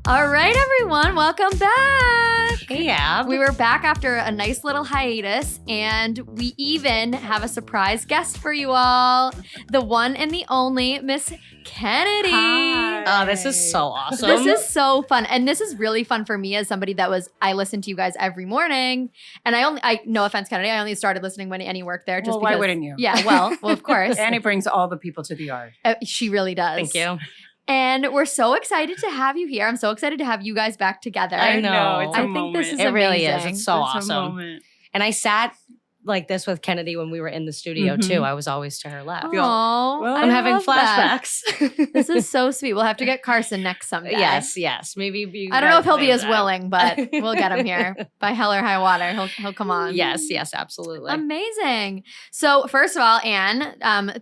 All right, everyone, welcome back. Hey, Ab. We were back after a nice little hiatus, and we even have a surprise guest for you all. The one and the only Miss Kennedy. Hi. Oh, this is so awesome. This is so fun. And this is really fun for me as somebody I listen to you guys every morning. And no offense, Kennedy, I only started listening when Annie worked there. Just why because, wouldn't you? Yeah, well, of course. Annie brings all the people to the yard. She really does. Thank you. And we're so excited to have you here. I'm so excited to have you guys back together. I know. It's a I moment. think this is It really amazing. is. It's so It's a awesome. moment. And I sat like this with Kennedy when we were in the studio Mhm. too. I was always to her left. Aw, Well, I'm having love that. flashbacks. This is so sweet. We'll have to get Carson next someday. Yes. Maybe I don't know if he'll be plan as that. willing, but we'll get him here. By hell or high water, he'll come on. Yes, absolutely. Amazing. So first of all, Anne,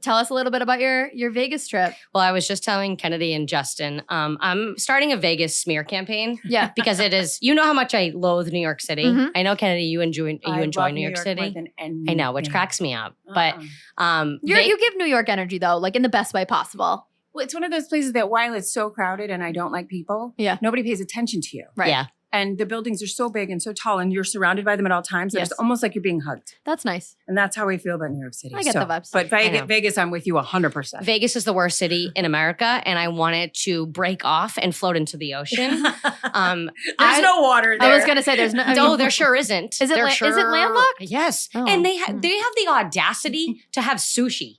tell us a little bit about your Vegas trip. Well, I was just telling Kennedy and Justin, I'm starting a Vegas smear campaign Yeah. because it is, you know how much I loathe New York City. Mhm. I know, Kennedy, you enjoy I love New York more City. than I know, which anything. cracks me up. But You give New York energy though, like in the best way possible. Well, it's one of those places that while it's so crowded and I don't like people, Yeah. nobody pays attention to you. Right. yeah, And the buildings are so big and so tall and you're surrounded by them at all times that Yes. it's almost like you're being hugged. That's nice. And that's how we feel about New York City. I get the vibes. But I know. Vegas, I'm with you 100%. Vegas is the worst city in America, and I want it to break off and float into the ocean. There's no water there. I was gonna say there's no. I No, mean, there sure isn't. Is it There is it landlocked? Yes, Oh. and they Hmm. they have the audacity to have sushi.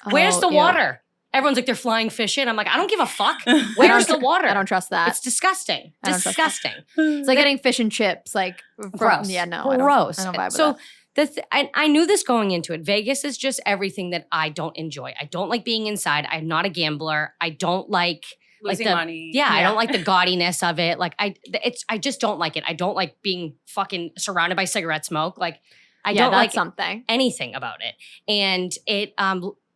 Where's the Oh, ew. water? Everyone's like they're flying fish in. I'm like, I don't give a fuck. Where's the water? I don't trust that. It's disgusting. I don't trust that. Disgusting. It's like getting fish and chips. Like Gross. Yeah, no. I don't- Gross. I don't vibe with So that. I knew this going into it. Vegas is just everything that I don't enjoy. I don't like being inside. I'm not a gambler. I don't like Losing the, money. Yeah, I don't like the gaudiness of it. Like I just don't like it. I don't like being fucking surrounded by cigarette smoke. Like I don't that's like something. anything about it. And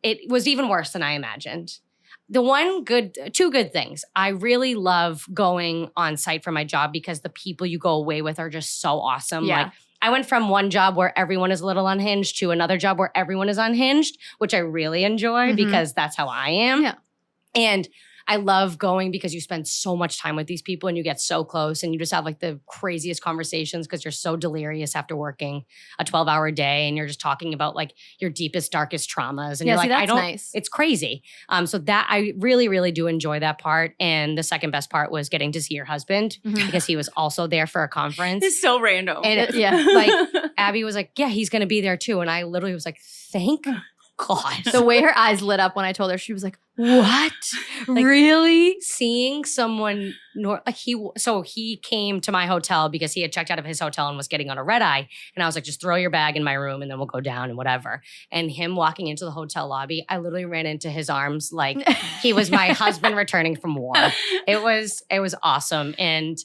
it was even worse than I imagined. Two good things. I really love going on site for my job because the people you go away with are just so awesome. Yeah. Like I went from one job where everyone is a little unhinged to another job where everyone is unhinged, which I really enjoy Mhm. because that's how I am. Yeah. And I love going because you spend so much time with these people and you get so close and you just have like the craziest conversations because you're so delirious after working a 12-hour day and you're just talking about like your deepest, darkest traumas. And Yeah, you're see, like, I that's don't, nice. it's crazy. So that I really, really do enjoy that part. And the second best part was getting to see your husband Mhm. because he was also there for a conference. It's so random. And Yeah. like Abby was like, yeah, he's going to be there too. And I literally was like, thank God. The way her eyes lit up when I told her, she was like, "What? Like, Really?" seeing someone he came to my hotel because he had checked out of his hotel and was getting on a red eye, and I was like, just throw your bag in my room and then we'll go down and whatever. And him walking into the hotel lobby, I literally ran into his arms like he was my husband returning from war. It was awesome. And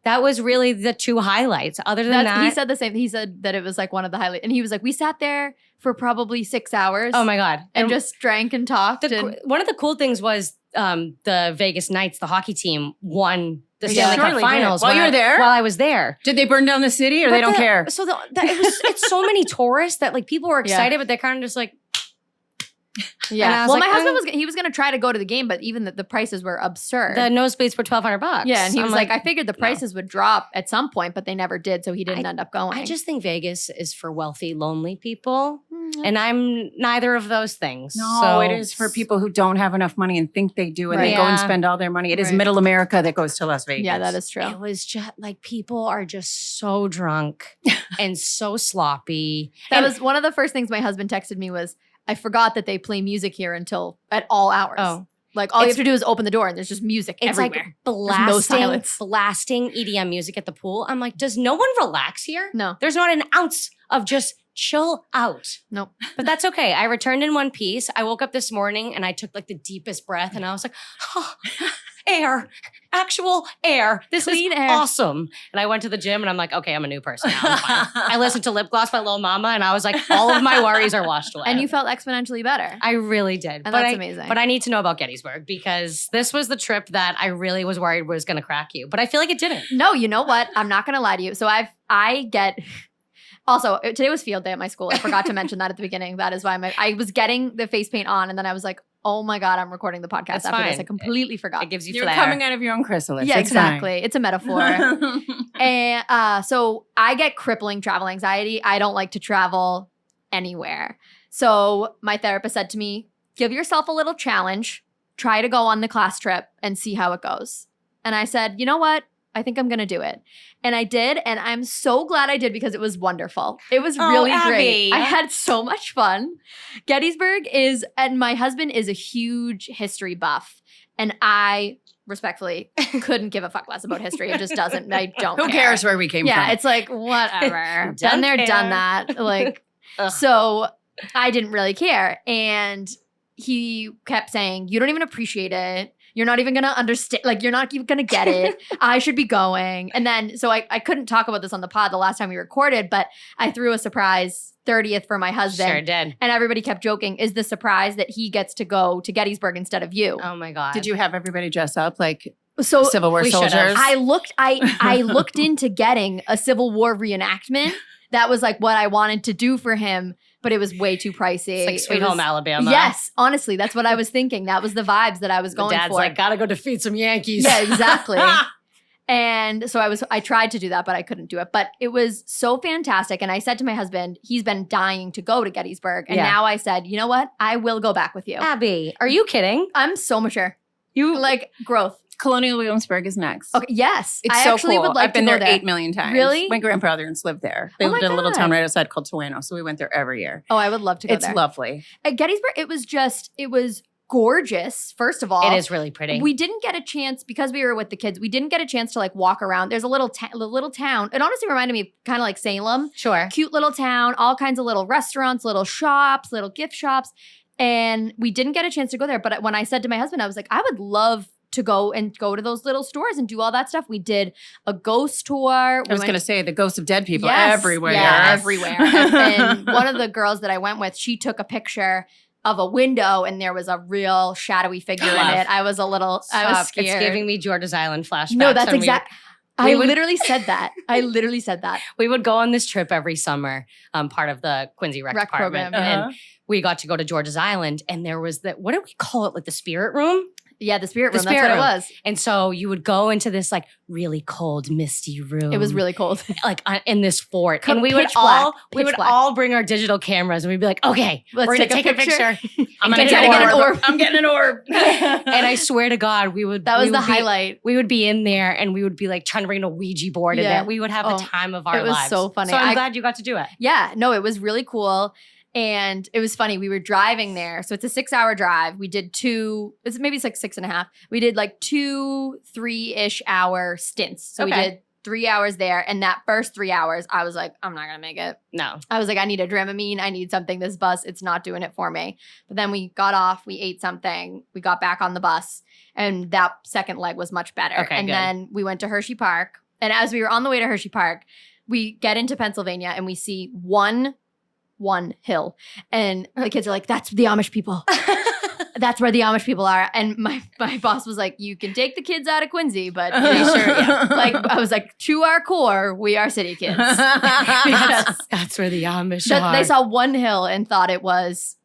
that was really the two highlights. Other than that, He said the same. He said that it was like one of the highlights, and he was like, "We sat there for probably 6 hours. oh my God. and just drank and talked." And One of the cool things was the Vegas Knights, the hockey team, won the They Stanley Cup surely did. Finals. While when you were I- there? While I was there. Did they burn down the city or they don't care? So it's so many tourists that like people were excited, but they're kind of just like, yeah. And I was Well, like, my husband was going to try to go to the game, but even the prices were absurd. the nosebleeds were $1,200. Yeah, and he I'm was like, I figured the prices would drop at some point, but they never did, so he didn't end up going. I just think Vegas is for wealthy, lonely people. Mm, And I'm neither of those things. No, So it is for people who don't have enough money and think they do, and they Right. go and Yeah. spend all their money. It is Right. middle America that goes to Las Vegas. yeah, that is true. It was just like people are just so drunk and so sloppy. That And- was one of the first things my husband texted me was, I forgot that they play music here at all hours. Oh. Like all you It's- have to do is open the door and there's just music It's everywhere. like no silence. blasting EDM music at the pool. I'm like, does no one relax here? No. There's not an ounce of just chill out. Nope. But that's okay. I returned in one piece. I woke up this morning and I took like the deepest breath and I was like, oh, air, actual air. This Clean is air. awesome. And I went to the gym and I'm like, okay, I'm a new person now. I'm fine. I listened to Lip Gloss by Lil Mama and I was like, all of my worries are washed away. And you felt exponentially better. I really did. And but that's amazing. But I need to know about Gettysburg because this was the trip that I really was worried was going to crack you. But I feel like it didn't. No, you know what? I'm not gonna lie to you. So Also, today was field day at my school. I forgot to mention that at the beginning. That is why I was getting the face paint on, and then I was like, oh my God, I'm recording the podcast That's after this. fine. I completely forgot. It gives you You're flair. coming out of your own chrysalis. Yeah, It's exactly. It's a metaphor. fine. And so I get crippling travel anxiety. I don't like to travel anywhere. So my therapist said to me, give yourself a little challenge. Try to go on the class trip and see how it goes. And I said, you know what? I think I'm going to do it. And I did. And I'm so glad I did because it was wonderful. It was really great. Abby. I had so much fun. Gettysburg and my husband is a huge history buff. And I respectfully couldn't give a fuck less about history. It just doesn't. I don't Who care. cares where we came Yeah, from? it's like, whatever. Don't Been there, care. done that. Like, Ugh. so I didn't really care. And he kept saying, you don't even appreciate it. You're not even going to understand. Like, you're not even going to get it. I should be going. And then, so I couldn't talk about this on the pod the last time we recorded, but I threw a surprise 30th for my husband. Sure did. And everybody kept joking, is the surprise that he gets to go to Gettysburg instead of you? Oh my God. Did you have everybody dress up like So Civil War we should've. soldiers? I looked into getting a Civil War reenactment. That was like what I wanted to do for him, but it was way too pricey. It's like Sweet It was- Home Alabama. Yes, honestly, that's what I was thinking. That was the vibes that I was The going dad's for. like, gotta go defeat some Yankees. Yeah, exactly. And so I tried to do that, but I couldn't do it. But it was so fantastic. And I said to my husband, he's been dying to go to Gettysburg. And Yeah. now I said, you know what? I will go back with you. Abby, are you kidding? I'm so mature. You Like growth. Colonial Williamsburg is next. Okay, yes. It's I so actually cool. would like I've been to go there there 8 million times. Really? My grandparents lived there. They Oh my lived in a little town God. right outside called Tawano, so we went there every year. Oh, I would love to go It's there. lovely. At Gettysburg, it was gorgeous, first of all. It is really pretty. We didn't get a chance, because we were with the kids, we didn't get a chance to like walk around. There's a little town. It honestly reminded me of kind of like Salem. Sure. Cute little town, all kinds of little restaurants, little shops, little gift shops. And we didn't get a chance to go there. But when I said to my husband, I was like, I would love to go to those little stores and do all that stuff. We did a ghost tour. I was going to say the ghosts of dead people everywhere. Yeah, everywhere. And one of the girls that I went with, she took a picture of a window and there was a real shadowy figure in it. I was Stop. scared. It's giving me Georgia Island flashbacks. No, that's when exact. we I would- literally said that. We would go on this trip every summer, part of the Quincy Rec Department. program. Uh-huh. And we got to go to Georgia's Island, and there was what do we call it? Like the spirit room? Yeah, the spirit The room. spirit That's what room. it was. And so you would go into this like really cold, misty room. It was really cold. like in this fort, Co- and we would pitch black. we would Pitch black. all bring our digital cameras, and we'd be like, "Okay, Let's we're gonna take take a a picture." I'm And going to get get an an orb. orb. I'm getting an orb. And I swear to God, we would. That was we the would be- highlight. We would be in there, and we would be like trying to bring a Ouija board in Yeah. there. We would have Oh, the time of our it was lives. so funny. So I'm I- glad you got to do it. Yeah, no, it was really cool. And it was funny. We were driving there. So it's a 6-hour drive. We did maybe it's like 6.5. We did like 2 3-ish hour stints. So we Okay. did 3 hours there. And that first 3 hours, I was like, I'm not going to make it. No, I was like, I need a Dramamine. I need something. This bus, it's not doing it for me. But then we got off. We ate something. We got back on the bus. And that second leg was much better. Okay, and good. then we went to Hershey Park. And as we were on the way to Hershey Park, we get into Pennsylvania and we see one hill. And the kids are like, that's the Amish people. That's where the Amish people are. And my boss was like, you can take the kids out of Quincy, but they sure, yeah. Like, I was like, to our core, we are city kids. that's where the Amish are. They saw one hill and thought it was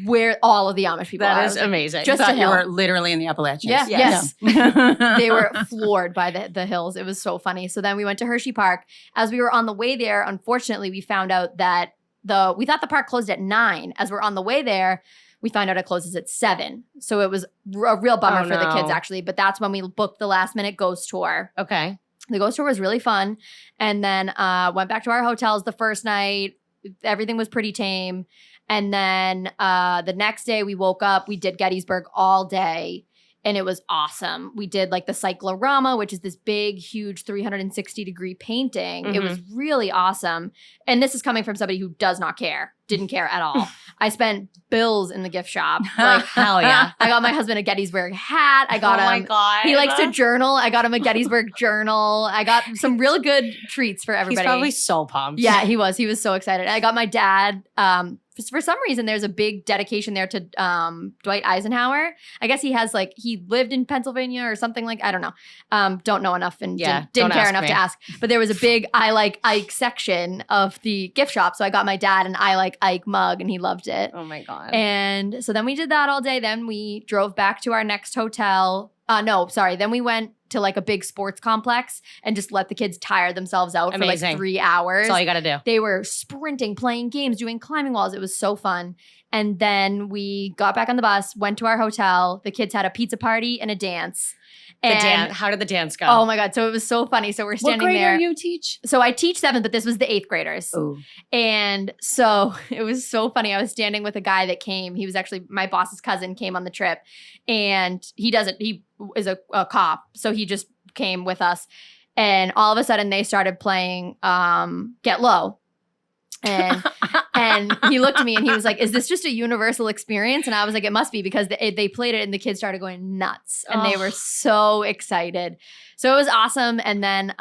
where all of the Amish people are. That I is was like, amazing. just Thought a you hill. were literally in the Appalachians. Yeah, Yes. yes. They were floored by the hills. It was so funny. So then we went to Hershey Park. As we were on the way there, unfortunately, we found out that we thought the park closed at 9. As we're on the way there, we found out it closes at 7. So it was a real bummer Oh, for the kids, no. actually. But that's when we booked the last minute ghost tour. Okay. The ghost tour was really fun. And then went back to our hotels the first night. Everything was pretty tame. And then the next day we woke up. We did Gettysburg all day. And it was awesome. We did like the cyclorama, which is this big, huge 360-degree painting. It was really awesome. And this is coming from somebody who does not care. didn't care at all. I spent bills in the gift shop. Like, Hell yeah. I got my husband a Gettysburg hat. I got Oh my him. God. He likes to journal. I got him a Gettysburg journal. I got some real good treats for He's everybody. probably so pumped. Yeah, he was. He was so excited. I got my dad. For some reason, there's a big dedication there to Dwight Eisenhower. I guess he has he lived in Pennsylvania or something I don't know. Don't know enough and didn't don't care ask enough me. to ask. But there was a big I Like Ike section of the gift shop. So I got my dad an I Like Ike mug and he loved it. Oh my God. And so then we did that all day. Then we drove back to our next hotel. Then we went to a big sports complex and just let the kids tire themselves out Amazing. for 3 hours. That's all you got to do. They were sprinting, playing games, doing climbing walls. It was so fun. And then we got back on the bus, went to our hotel. The kids had a pizza party and a dance. How did the dance go? Oh my God. So it was so funny. So we're What standing grade there. are you teach? So I teach 7th, but this was the 8th graders. Oh. And so it was so funny. I was standing with a guy that came. He was actually my boss's cousin, came on the trip. And he is a cop. So he just came with us. And all of a sudden they started playing Get Low. And he looked at me and he was like, is this just a universal experience? And I was like, it must be, because they played it and the kids started going nuts and they were so excited. So it was awesome. And then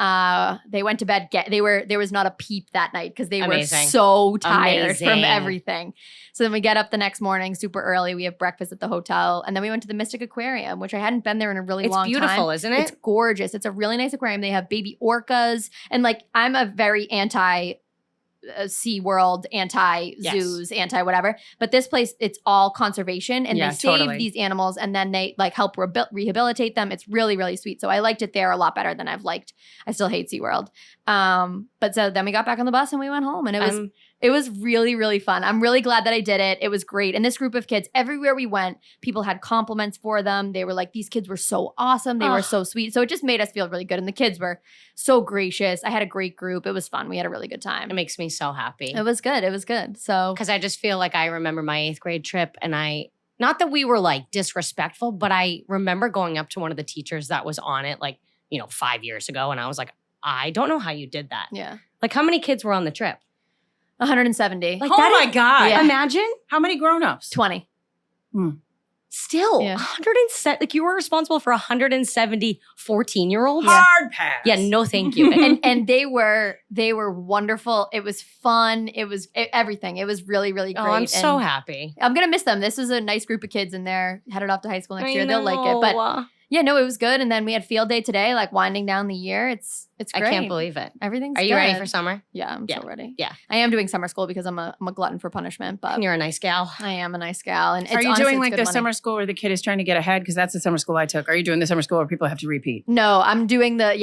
they went to bed. There was not a peep that night because they Amazing. were so tired from Amazing. everything. So then we get up the next morning super early. We have breakfast at the hotel. And then we went to the Mystic Aquarium, which I hadn't been there in a really It's long time. beautiful, isn't it? It's gorgeous. It's a really nice aquarium. They have baby orcas. And I'm a very anti SeaWorld, anti-zoos, anti-whatever. But this place, it's all conservation and Yeah, they save totally. these animals and then they help rehabilitate them. It's really, really sweet. So I liked it there a lot better than I still hate SeaWorld. But so then we got back on the bus and we went home and it was really, really fun. I'm really glad that I did it. It was great. And this group of kids, everywhere we went, people had compliments for them. They were like, these kids were so awesome. They were so sweet. So it just made us feel really good. And the kids were so gracious. I had a great group. It was fun. We had a really good time. It makes me so happy. It was good. It was good. So Because I just feel like I remember my 8th grade trip and not that we were disrespectful, but I remember going up to one of the teachers that was on it 5 years ago. And I was like, I don't know how you did that. yeah, How many kids were on the trip? 170, Like Oh that my God. Yeah. Imagine How many grown-ups? 20. still Yeah. 107. You were responsible for 170 14-year-olds. Hard pass. Yeah, no, thank you. And they were wonderful. It was fun. It was everything. It was really, really great. Oh, I'm so And happy. I'm gonna miss them. This is a nice group of kids and they're headed off to high school next year. They'll like it. But know. yeah, no, it was good. And then we had field day today, winding down the year. It's I great. can't believe it. Everything's Are you ready good. for summer? Yeah, I'm Yeah. so ready. Yeah. I am doing summer school because I'm a glutton for punishment, but You're a nice gal. I am a nice gal. And Are it's you honestly, doing it's like good the money. summer school where the kid is trying to get ahead? Because that's the summer school I took. Are you doing the summer school where people have to repeat? No, I'm doing the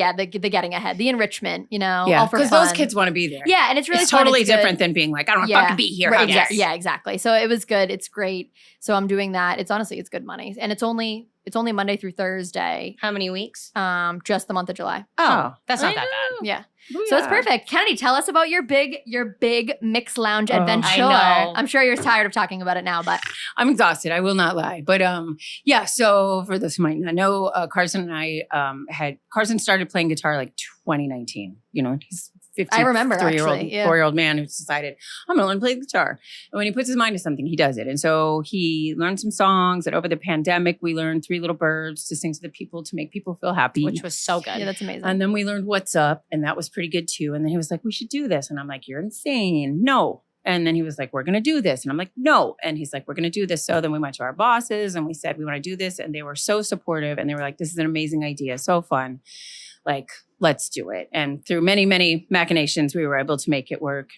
getting ahead, the enrichment, Yeah, all for because those fun. kids want to be there. Yeah, and it's really it's fun. totally It's good. different than being like, I don't want to fucking be here. Right, I guess. Yeah, exactly. So it was good. It's great. So I'm doing that. It's good money. And it's only Monday through Thursday. How many weeks? Just the month of July. Oh, That's not I that bad. Yeah. Booyah. So it's perfect. Kennedy, tell us about your big mixed lounge Oh. adventure. I know. I'm sure you're tired of talking about it now, but I'm exhausted. I will not lie. But yeah. So for those who might not know, Carson and I Carson started playing guitar 2019. He's 53 I remember, year-old, actually, yeah. 4-year-old man who's decided I'm going to learn to play the guitar. And when he puts his mind to something, he does it. And so he learned some songs. And over the pandemic, we learned 3 Little Birds to sing to the people to make people feel happy. Which was so good. yeah, that's amazing. And then we learned What's Up, and that was pretty good too. And then he was like, we should do this. And I'm like, you're insane. No. And then he was like, we're going to do this. And I'm like, no. And he's like, we're going to do this. So then we went to our bosses and we said, we want to do this. And they were so supportive. And they were like, this is an amazing idea. So fun. Let's do it. And through many, many machinations, we were able to make it work.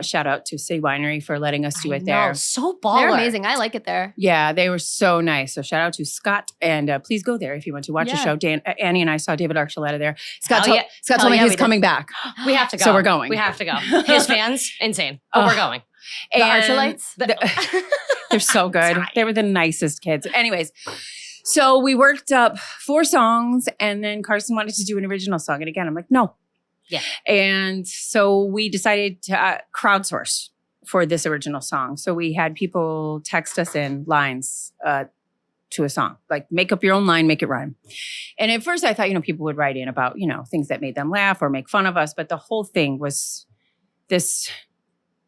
Shout out to City Winery for letting us do it there. So baller. They're amazing. I like it there. Yeah, they were so nice. So shout out to Scott, and please go there if you want to watch the Yeah. show. Annie and I saw David Archuleta there. Scott, Hell yeah. Scott Hell told me yeah, he's we did. coming back. We have to go. So we're going. We have to go. His fans, insane. But we're going. The And Archulites? they're so good. Sorry. They were the nicest kids. Anyways, so we worked up 4 songs, and then Carson wanted to do an original song. And again, I'm like, no. Yeah. And so we decided to crowdsource for this original song. So we had people text us in lines to a song, make up your own line, make it rhyme. And at first I thought, people would write in about, things that made them laugh or make fun of us. But the whole thing was this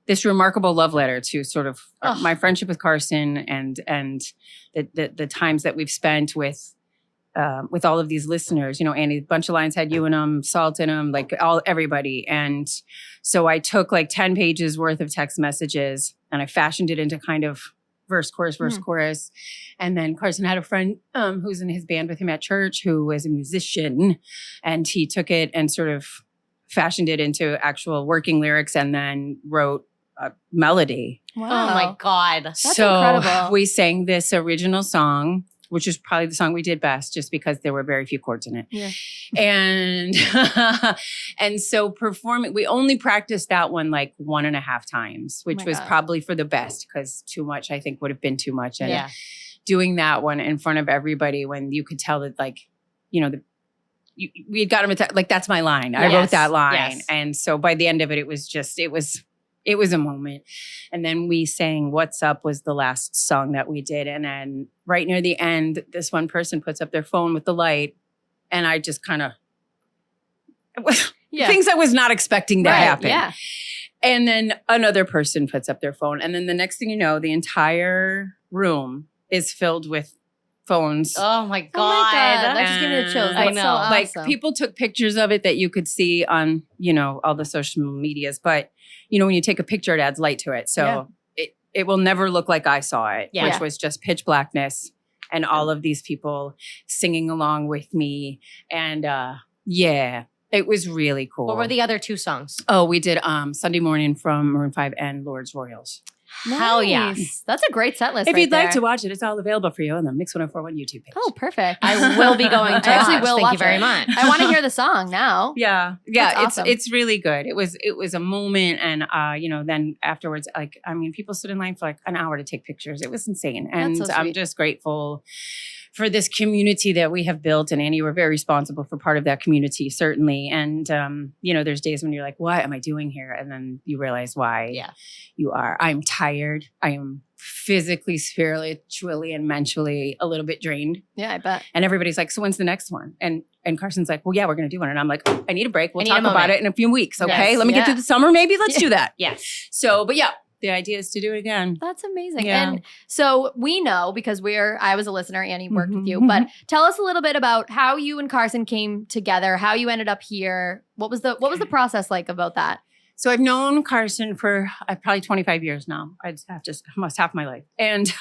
this remarkable love letter to sort of my friendship with Carson and the times that we've spent with all of these listeners. You know, Annie, a bunch of lines had you in them, Salt in them, like everybody. And so I took like 10 pages worth of text messages and I fashioned it into kind of verse, chorus. And then Carson had a friend who's in his band with him at church who was a musician, and he took it and sort of fashioned it into actual working lyrics and then wrote a melody. Wow. Oh my God. That's so incredible. We sang this original song, which is probably the song we did best just because there were very few chords in it. Yeah. And and so we only practiced that one like 1.5 times, which was probably for the best because too much I think would have been too much. And doing that one in front of everybody when you could tell that like, you know, we had got him like, that's my line. I wrote that line. Yes. And so by the end of it, it was a moment. And then we sang What's Up was the last song that we did. And then right near the end, this one person puts up their phone with the light. And I just kind of, things I was not expecting to happen. Yeah. And then another person puts up their phone. And then the next thing you know, the entire room is filled with phones. Oh my God. That just gave me the chills. I That's know. so awesome. Like people took pictures of it that you could see on, you know, all the social medias. But, you know, when you take a picture, it adds light to it. So it will never look like I saw it, which was just pitch blackness and all of these people singing along with me. And it was really cool. What were the other 2 songs? Oh, we did Sunday Morning from Maroon 5 and Lord's Royals. Hell yeah. That's a great set list. If you'd like to watch it, it's all available for you on the Mix 104.1 YouTube page. Oh, perfect. I will be going to I actually watch. will Thank watch you very it. much. I want to hear the song now. Yeah. That's awesome. It's really good. It was a moment. And, you know, then afterwards, like, I mean, people stood in line for like an hour to take pictures. It was insane. And That's so I'm sweet. just grateful for this community that we have built. And Annie, you were very responsible for part of that community, certainly. And, you know, there's days when you're like, what am I doing here? And then you realize why you are. I'm tired. I am physically, spiritually, and mentally a little bit drained. Yeah, I bet. And everybody's like, so when's the next one? And Carson's like, well, yeah, we're going to do one. And I'm like, I need a break. We'll talk about it in a few weeks. Okay. Yes. Let me get through the summer. Maybe let's do that. Yes. So, but yeah, the idea is to do it again. That's amazing. Yeah. And so we know because I was a listener, Annie worked with you, but tell us a little bit about how you and Carson came together, how you ended up here. What was the process like about that? So I've known Carson for probably 25 years now. I'd have just almost half my life. And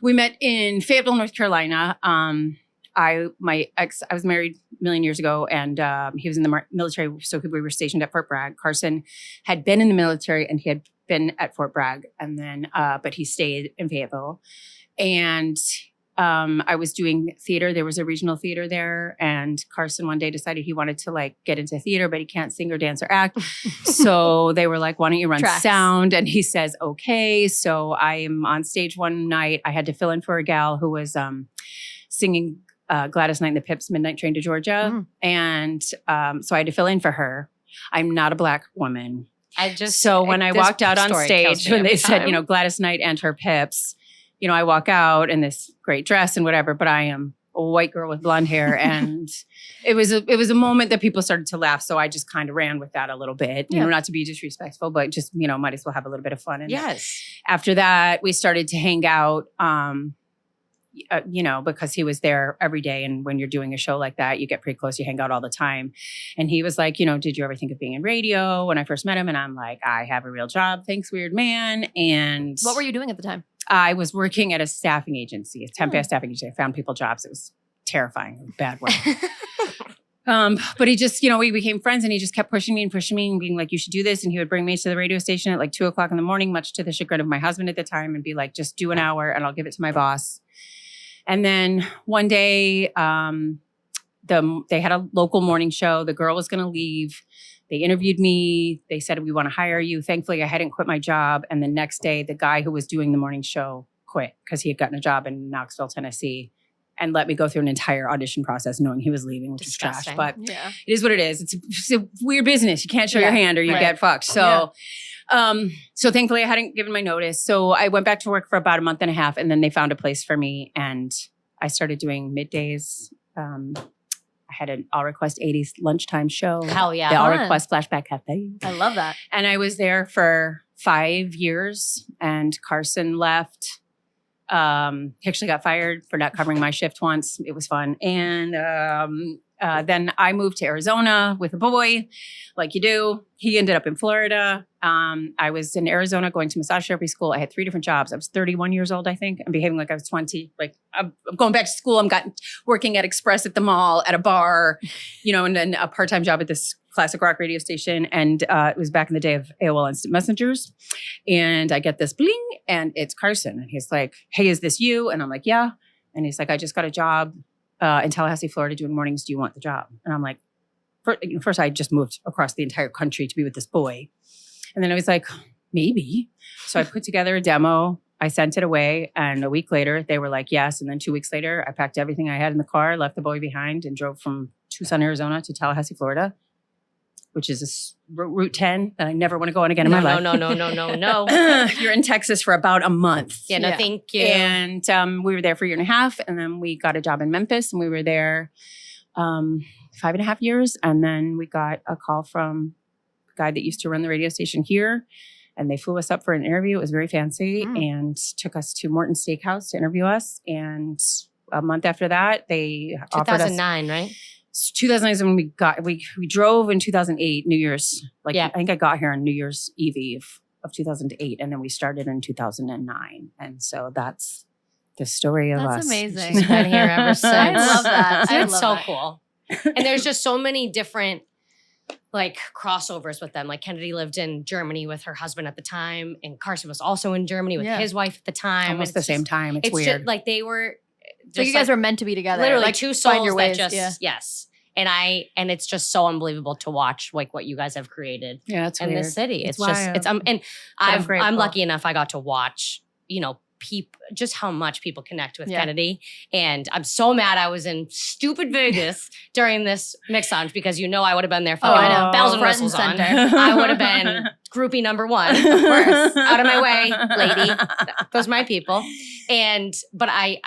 we met in Fayetteville, North Carolina. I was married a million years ago, and he was in the military. So we were stationed at Fort Bragg. Carson had been in the military, and he had been at Fort Bragg, and then but he stayed in Fayetteville. And I was doing theater. There was a regional theater there, and Carson one day decided he wanted to like get into theater, but he can't sing or dance or act. So they were like, "Why don't you run sound?" And he says, "Okay." So I'm on stage one night. I had to fill in for a gal who was singing Gladys Knight and the Pips' "Midnight Train to Georgia," and so I had to fill in for her. I'm not a Black woman. When I walked out on stage, when they said, you know, Gladys Knight and her Pips, you know, I walk out in this great dress and whatever, but I am a white girl with blonde hair. And it was a moment that people started to laugh. So I just kind of ran with that a little bit, you know, not to be disrespectful, but just, you know, might as well have a little bit of fun. And after that, we started to hang out, you know, because he was there every day. And when you're doing a show like that, you get pretty close, you hang out all the time. And he was like, you know, did you ever think of being in radio? When I first met him, and I'm like, I have a real job. Thanks, weird man. And what were you doing at the time? I was working at a staffing agency, a temp staffing agency. I found people jobs. It was terrifying, bad way. But he just, you know, we became friends, and he just kept pushing me and being like, you should do this. And he would bring me to the radio station at like 2:00 in the morning, much to the chagrin of my husband at the time, and be like, just do an hour and I'll give it to my boss. And then one day, they had a local morning show. The girl was going to leave. They interviewed me. They said, we want to hire you. Thankfully, I hadn't quit my job. And the next day, the guy who was doing the morning show quit because he had gotten a job in Knoxville, Tennessee, and let me go through an entire audition process knowing he was leaving, which is trash. But it is what it is. It's a weird business. You can't show your hand or you get fucked. So, so thankfully I hadn't given my notice. So I went back to work for about a month and a half, and then they found a place for me, and I started doing middays. I I had an all request 80s lunchtime show. Hell yeah. The all Fun. request flashback cafe. I love that. And I was there for 5 years, and Carson left. He actually got fired for not covering my shift once. It was fun. And then I moved to Arizona with a boy, like you do. He ended up in Florida. I was in Arizona going to massage therapy school. I had 3 different jobs. I was 31 years old, I think, and behaving like I was 20. Like I'm going back to school. I'm working at Express at the mall, at a bar, and then a part-time job at this classic rock radio station. And it was back in the day of AOL Instant Messengers. And I get this bling, and it's Carson. And he's like, "Hey, is this you?" And I'm like, "Yeah." And he's like, "I just got a job in Tallahassee, Florida, doing mornings. Do you want the job?" And I'm like, first I just moved across the entire country to be with this boy. And then I was like, maybe. So I put together a demo. I sent it away. And a week later, they were like, yes. And then 2 weeks later, I packed everything I had in the car, left the boy behind, and drove from Tucson, Arizona to Tallahassee, Florida, which is Route 10 that I never want to go on again in my life. No. You're in Texas for about a month. Yeah, no, thank you. And we were there for 1.5 years. And then we got a job in Memphis, and we were there 5.5 years. And then we got a call from a guy that used to run the radio station here. And they flew us up for an interview. It was very fancy and took us to Morton's Steakhouse to interview us. And a month after that, they offered us. 2009, right? 2009 is when we drove in 2008, New Year's. I think I got here on New Year's Eve of 2008. And then we started in 2009. And so that's the story of us. That's amazing. She's been here ever since. I love that. I It's love so that. cool. And there's just so many different crossovers with them. Like Kennedy lived in Germany with her husband at the time, and Carson was also in Germany with his wife at the time. Almost the same time. It's weird. Just, like they were So you guys were meant to be together. literally like, two find souls your ways. that just yes. And it's just so unbelievable to watch what you guys have created Yeah, it's in weird. this city. It's wild. just and I'm I'm grateful. lucky enough I got to watch, just how much people connect with Kennedy. And I'm so mad I was in stupid Vegas during this mix lounge because I would have been there for I know. bells and Front and whistles on. center. I would have been groupie number 1, of course. Out of my way, lady. Those are my people. But I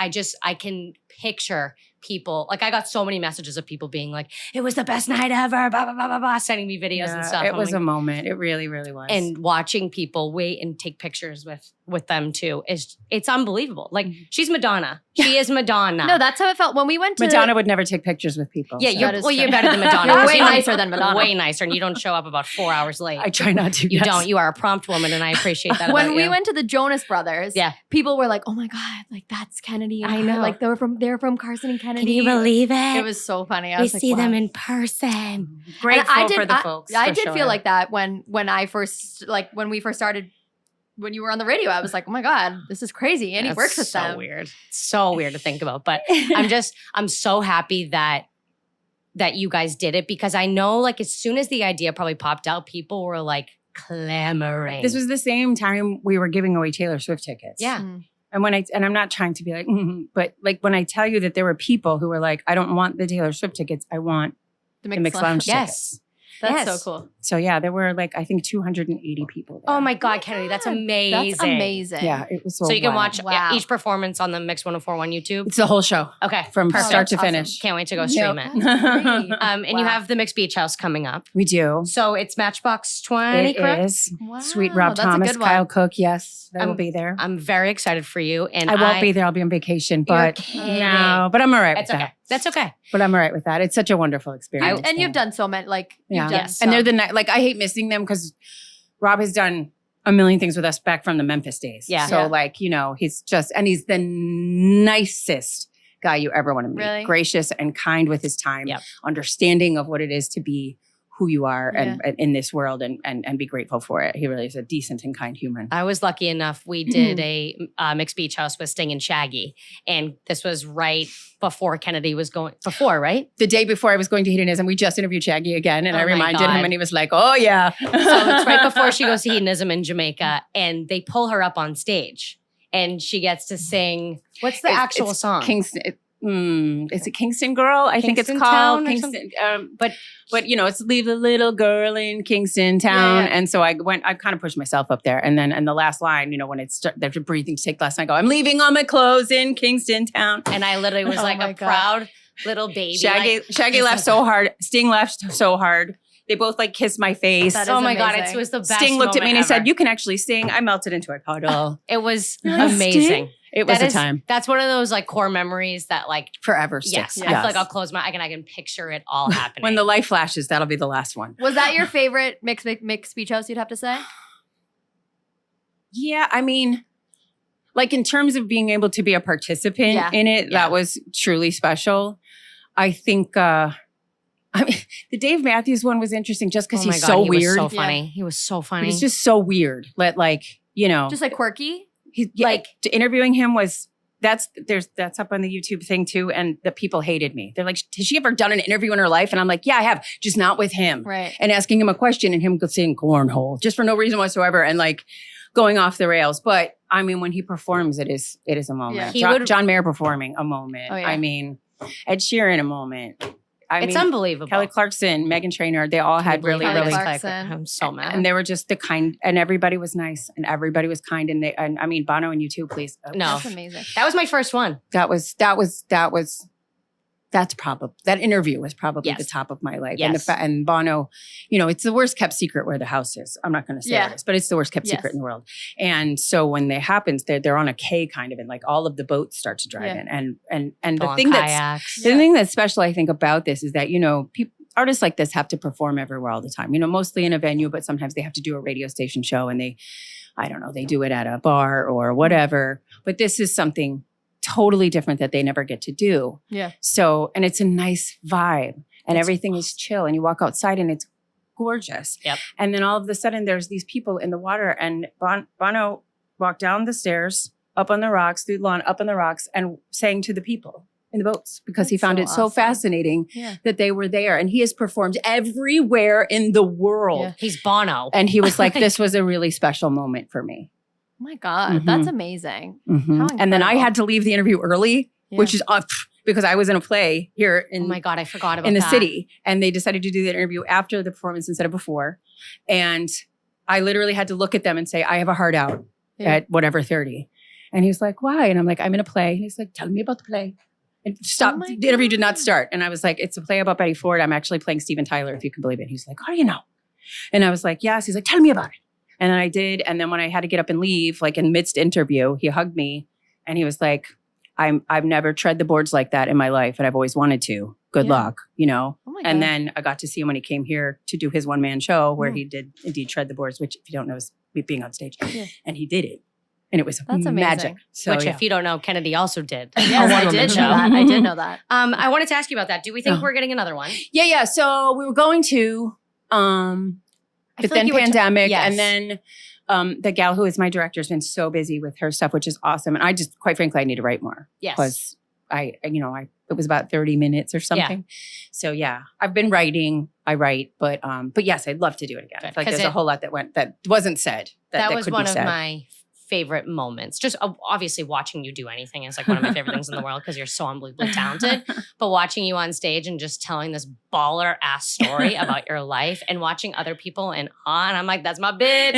can picture people. Like I got so many messages of people being like, it was the best night ever, blah, blah, blah, blah, blah, sending me videos and stuff. It was a moment. It really, really was. And watching people wait and take pictures with them too it's unbelievable. Like she's Madonna. She is Madonna. No, that's how it felt when we went to Madonna would never take pictures with people. Yeah, so. you're better than Madonna. You're because way you don't- nicer than Madonna. Way nicer, and you don't show up about 4 hours late. I try not to. You yes. don't. You are a prompt woman, and I appreciate that. when about we you. went to the Jonas Brothers, people were like, "Oh my god, like that's Kennedy." And I know. like they're from Carson and Kennedy. Can you believe it? It was so funny. I we was like, see wow. them in person. Grateful And I did, for the folks. I for did sure. feel like that when we first started. When you were on the radio, I was like, "Oh my god, this is crazy!" And he That's works with so them. weird. So weird to think about, but I'm so happy that you guys did it because I know like as soon as the idea probably popped out, people were like clamoring. This was the same time we were giving away Taylor Swift tickets. Yeah. Mm. And I'm not trying to be like, but like when I tell you that there were people who were like, I don't want the Taylor Swift tickets, I want the Mixed Lounge Yes. tickets. That's Yes. so cool. So yeah, there were like I think 280 people there. Oh my God, Kennedy, that's amazing. That's amazing. Yeah, it was so. So you can wild. watch Wow. each performance on the Mix 104.1 YouTube. It's the whole show Okay, from perfect. start to Awesome. finish. Can't wait to go stream it. Great. And you Wow. have the Mix Beach House coming up. We do. So it's Matchbox 20, It correct? is. Wow, Sweet Rob that's a Thomas, good one. Kyle Cook. Yes, they will I'm- be there. I'm very excited for you. And I won't be there. I'll be on vacation, but kidding. no, but I'm all right That's with okay. that. That's okay. But I'm all right with that. It's such a wonderful experience. And you've done so many, like, Yeah. you've done Yes. And they're some. the like I hate missing them because Rob has done a million things with us back from the Memphis days. Yeah. So Yeah. like, he's the nicest guy you ever want to meet. Really? Gracious and kind with his time, Yep. understanding of what it is to be who you are Yeah. and in this world and be grateful for it. He really is a decent and kind human. I was lucky enough. We did a Mixed Beach House with Sting and Shaggy. And this was right before Kennedy was going, right? The day before I was going to Hedonism, we just interviewed Shaggy again and Oh I my reminded God. him and he was like, oh yeah. So it's right before she goes to Hedonism in Jamaica. And they pull her up on stage. And she gets to sing, what's the actual song? Kingston. Is it Kingston Girl? I think it's Kingston called Town or Kingston. But It's leave the little girl in Kingston Town. Yeah. And so I kind of pushed myself up there. And then and the last line, when they're breathing to take the last line, I go, I'm leaving all my clothes in Kingston Town. And I literally was Oh like my a God. proud little baby. Shaggy laughed so hard. Sting laughed so hard. They both like kissed my face. That is Oh my God, amazing. it was the best. Sting looked at me and he moment said, ever. "You can actually sing." I melted into a puddle. It was You're like, amazing. Sting? It was That a is- time. That's one of those like core memories that like, Forever yes, sticks. I feel like I'll close my eye and I can picture it all happening. When the light flashes, that'll be the last one. Was that your favorite mixed beach house, you'd have to say? Yeah, I mean, like in terms of being able to be a participant Yeah. in it, Yeah. that was truly special. I think I mean, the Dave Matthews one was interesting just because oh my he's God, so he weird. was so funny. He was so funny. He's just so weird. Just like quirky? Like interviewing him was that's up on the YouTube thing too. And the people hated me. They're like, "Has she ever done an interview in her life?" And I'm like, "Yeah, I have, just not with him." Right. And asking him a question and him saying cornhole just for no reason whatsoever and like going off the rails. But I mean, when he performs, it is a moment. Yeah. John Mayer performing a moment. Oh, yeah. I mean, Ed Sheeran a moment. it's unbelievable. Kelly Clarkson, Meghan Trainor, they all had really, Kelly really Clarkson. I'm so mad. and they were just the kind, and everybody was nice, and everybody was kind, and I mean, Bono and you too, please. No. That's amazing. That was my first one. That interview was probably Yes. the top of my life. Yes. And Bono, it's the worst kept secret where the house is. I'm not going to say Yeah. what it is, but it's the worst kept Yes. secret in the world. And so when it happens, they're on a K kind of, and like all of the boats start to drive Yeah. in. And Go the on thing kayaks. the thing that's special, I think, about this is that, artists like this have to perform everywhere all the time, mostly in a venue, but sometimes they have to do a radio station show and they do it at a bar or whatever. But this is something totally different that they never get to do. Yeah. So, and it's a nice vibe and everything is chill and you walk outside and it's gorgeous. Yep. And then all of a sudden there's these people in the water and Bono walked down the stairs, up on the rocks, through the lawn, up on the rocks and sang to the people in the boats because he That's found so it so awesome. fascinating Yeah. that they were there. And he has performed everywhere in the world. Yeah. He's Bono. And he was like, this was a really special moment for me. Oh my God. Mhm. That's amazing. Mhm. How And then I incredible. had to leave the interview early, Yeah. which is because I was in a play here Oh my God, I forgot about in the that. city. And they decided to do the interview after the performance instead of before. And I literally had to look at them and say, "I have a heart out Yeah. at whatever 30." And he was like, "Why?" And I'm like, "I'm in a play." He's like, "Tell me about the play." And stop. Oh my The interview did not God. start. And I was like, "It's a play about Betty Ford. I'm actually playing Steven Tyler, if you can believe it." He's like, "How do you know?" And I was like, "Yes." He's like, "Tell me about it." And then I did. And then when I had to get up and leave, like in midst interview, he hugged me and he was like, I've never tread the boards like that in my life. And I've always wanted to. Good Yeah. luck, Oh my And God. then I got to see him when he came here to do his one-man show where Mm. he did indeed tread the boards, which if you don't know is being on stage. Yeah. And he did it. And it was That's amazing. magic. So Which, yeah. if you don't know, Kennedy also did. Yes, A I one-woman did show. know that. I did know that. I wanted to ask you about that. Do we think Oh. we're getting another one? Yeah. So we were going to, I but feel like then you were pandemic yes. and then the gal who is my director has been so busy with her stuff, which is awesome. And I just, quite frankly, I need to write more. Yes. Because it was about 30 minutes or something. So yeah, I've been writing, I write, but yes, I'd love to do it again. I Good, feel like 'cause there's a whole lot that wasn't said. That was could one be of said. my favorite moments. Just obviously watching you do anything is like one of my favorite things in the world because you're so unbelievably talented. But watching you on stage and just telling this baller ass story about your life and watching other people in awe, and I'm like, that's my bitch.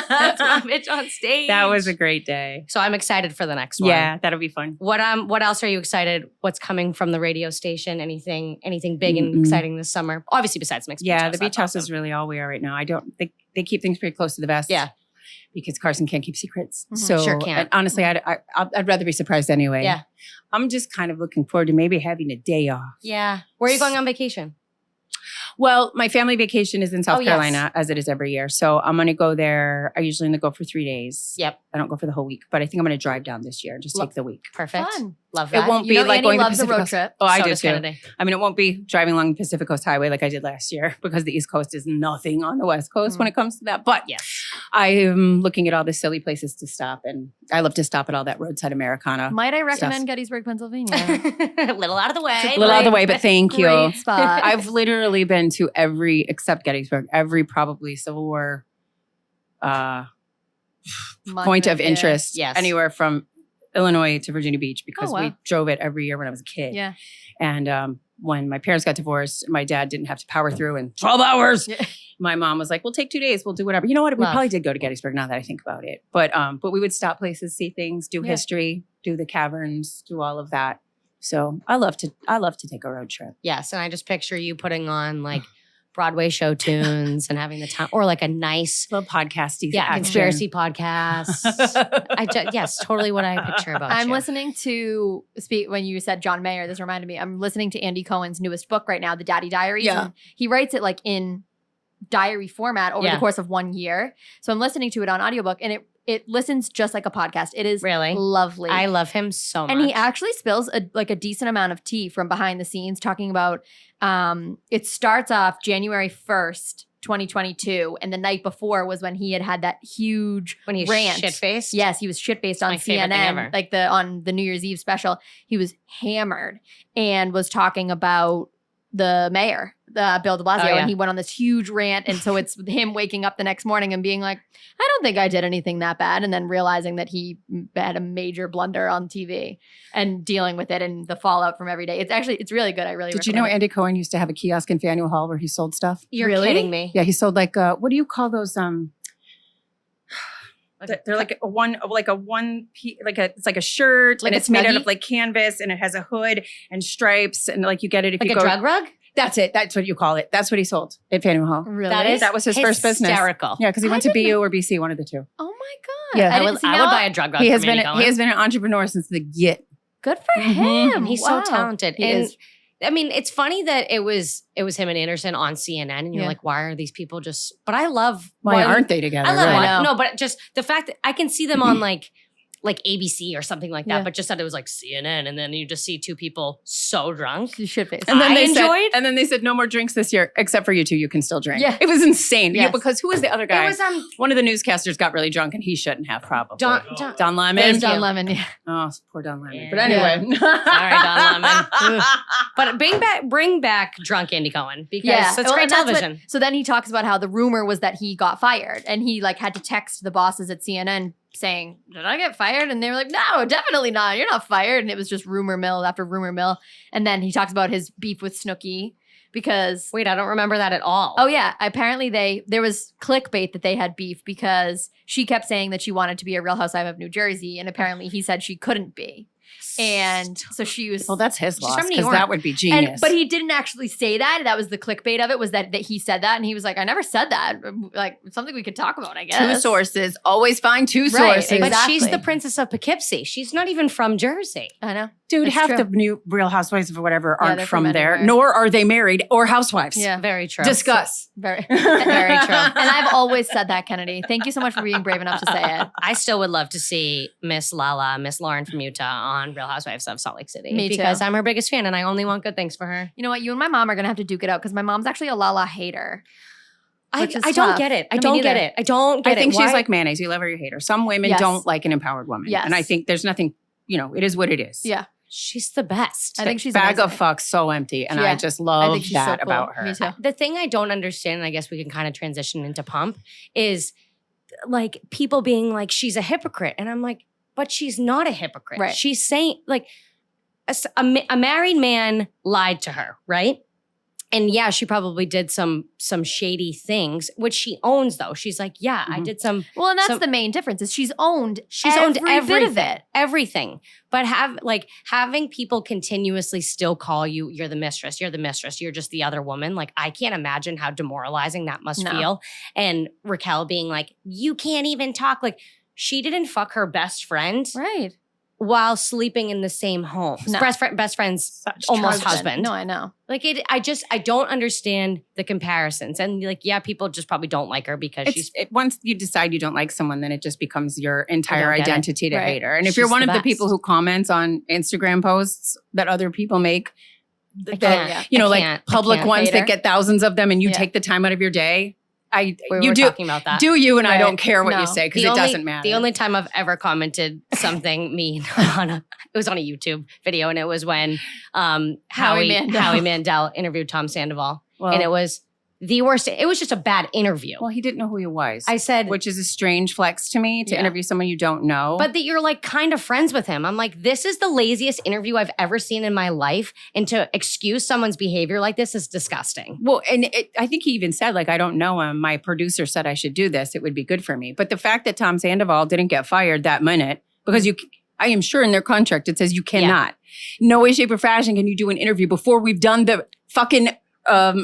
That's my bitch on stage. That was a great day. So I'm excited for the next one. Yeah, that'll be fun. What else are you excited? What's coming from the radio station? Anything big and Mm-mm. exciting this summer? Obviously, besides Mixed Yeah, Beach the beach house that's is really all we are right now. They keep things pretty close to the vest. Yeah. Because Carson can't keep secrets. Mhm. So Sure can't. and honestly, I'd rather be surprised anyway. Yeah. I'm just kind of looking forward to maybe having a day off. Yeah. Where are you going on vacation? Well, my family vacation is in South Oh, yes. Carolina, as it is every year. So I'm going to go there. I usually only go for 3 days. Yep. I don't go for the whole week, but I think I'm going to drive down this year and just Lo- take the week. Perfect. Fun. Love that. It won't You be know like Annie going to loves a Pacific road Coast. trip. Oh, I So do does too. Kennedy. I mean, it won't be driving along the Pacific Coast Highway like I did last year because the East Coast is nothing on the West Coast when it comes to that. But Yes. I am looking at all the silly places to stop, and I love to stop at all that roadside Americana. Might I recommend Gettysburg, Pennsylvania? A little out of the way. A little out of the way, but thank you. Great spot. I've literally been to except Gettysburg, every probably Civil War point of Yeah. interest. Yes. Anywhere from Illinois to Virginia Beach because Oh, wow. we drove it every year when I was a kid. Yeah. And when my parents got divorced, my dad didn't have to power through in 12 hours. Yeah. My mom was like, "We'll take 2 days. We'll do whatever." You know what? We Love. probably did go to Gettysburg now that I think about it. But we would stop places, see things, do Yeah. history, do the caverns, do all of that. So I love to take a road trip. Yes, and I just picture you putting on like Broadway show tunes and having the time, or like a nice Little podcasty. conspiracy podcast. Yes, totally what I picture about I'm you. listening to when you said John Mayer, this reminded me. I'm listening to Andy Cohen's newest book right now, The Daddy Diaries. Yeah. And he writes it like in diary format over the course of 1 year. So I'm listening to it on audiobook, and it listens just like a podcast. It is Really lovely. I love him so much. And he actually spills a decent amount of tea from behind the scenes, talking about it starts off January 1st, 2022. And the night before was when he had that huge when he's rant. shit-faced. Yes, he was shit-faced on my favorite thing ever. CNN, on the New Year's Eve special. He was hammered and was talking about the mayor, Bill de Blasio, Oh, yeah. and he went on this huge rant. And so it's him waking up the next morning and being like, I don't think I did anything that bad. And then realizing that he had a major blunder on TV and dealing with it and the fallout from every day. It's really good. I really Did you know recommend it. Andy Cohen used to have a kiosk in Faneuil Hall where he sold stuff? You're Really? kidding me. Yeah, he sold like what do you call those? They're like it's like a shirt, Like and a it's made out Snuggie? of like canvas, and it has a hood and stripes, and like you get it if Like you a go. drug rug? That's it. That's what you call it. That's what he sold at Faneuil Hall. Really? That was his first business. Hysterical. Yeah, because he I went to didn't BU or BC, one of the two. Oh my God. Yeah, I didn't would, see I now would buy a drug rug He from has been Andy Cohen. he has been an entrepreneur since the get. Good for Mhm. him. And he's Wow. so talented. He and is. I mean, it's funny that it was him and Anderson on CNN, and you're Yeah. like, why are these people just? But I love. Why aren't they together? I love right? I know. no, but just the fact that I can see them on like ABC or something like that, Yeah. but just that it was like CNN, and then you just see two people so drunk. You should face. And then I they said, enjoyed- and then they said, no more drinks this year, except for you two. You can still drink. Yeah. It was insane. Yes. Yeah, because who was the other guy? It was One of the newscasters got really drunk, and he shouldn't have probably. Don Lemon. There's Thank Don you. Lemon. Yeah. Oh, poor Don Lemon. Yeah. But anyway. Sorry, Don Lemon. But bring back drunk Andy Cohen because it's Well, great and that's what- television. so then he talks about how the rumor was that he got fired, and he like had to text the bosses at CNN saying, "Did I get fired?" And they were like, "No, definitely not. You're not fired." And it was just rumor mill after rumor mill. And then he talks about his beef with Snooki because Wait, I don't remember that at all. oh yeah, apparently there was clickbait that they had beef because she kept saying that she wanted to be a Real Housewife of New Jersey, and apparently he said she couldn't be. And so she was Well, that's his She's loss from New because York. that would be genius. but he didn't actually say that. That was the clickbait of it, was that he said that. And he was like, I never said that. Like, something we could talk about, I guess. two sources. Always find two Right, sources. But she's exactly. the princess of Poughkeepsie. She's not even from Jersey. I know. Dude, It's half true. the new Real Housewives or whatever Yeah, aren't they're from from there, anywhere. nor are they married or housewives. Yeah. Very true. Discuss. Very, Very true. And I've always said that, Kennedy. Thank you so much for being brave enough to say it. I still would love to see Miss Lauren from Utah on Real Housewives of Salt Lake City. Me too. Because I'm her biggest fan and I only want good things for her. You know what? You and my mom are going to have to duke it out because my mom's actually a Lala hater. I Which is don't tough. get it. I No, me don't get neither. it. I don't get I it. think she's Why- like mayonnaise. You love her, you hate her. Some women Yes. don't like an empowered woman. Yes. And I think there's nothing, it is what it is. Yeah. she's the best. I think she's Bag of amazing. fucks so empty. And Yeah. I just I love think she's that so cool. about her. Me too. The thing I don't understand, and I guess we can kind of transition into Pump, is like people being like, she's a hypocrite. And I'm like, but she's not a hypocrite. Right. She's saying, like, a married man lied to her, right? And yeah, she probably did some shady things, which she owns though. She's like, yeah, I Mhm. did some. Well, and that's So- the main difference is she's owned owned every bit of everything. it. Everything. But having people continuously still call you, you're the mistress, you're just the other woman. Like, I can't imagine how demoralizing that must No. feel. And Raquel being like, you can't even talk. Like, she didn't fuck her best friend Right. while sleeping in the same home. No. Best friend's Such almost trust. husband. No, I know. Like I don't understand the comparisons. And like, yeah, people just probably don't like her because she's Once you decide you don't like someone, then it just becomes your entire don't get it. identity to Right. hate her. And if She's you're one the of the best. people who comments on Instagram posts that other people make, I that, can't. yeah. you know, I like can't. I public can't. ones Hater. that get thousands of them and you Yeah. take the time out of your day, we you were do talking about that. do you, and I Right. don't care what No. you say because The it only- doesn't matter. The only time I've ever commented something mean it was on a YouTube video, and it was when Howie Mandel interviewed Tom Sandoval, well, and it was the worst. It was just a bad interview. well, he didn't know who he was. I said, which is a strange flex to me to Yeah. interview someone you don't know. but that you're like kind of friends with him. I'm like, this is the laziest interview I've ever seen in my life, and to excuse someone's behavior like this is disgusting. well, and I think he even said, like, I don't know him. My producer said I should do this. It would be good for me. But the fact that Tom Sandoval didn't get fired that minute, because I am sure in their contract it says you cannot. No way, shape, or fashion can you do an interview before we've done the fucking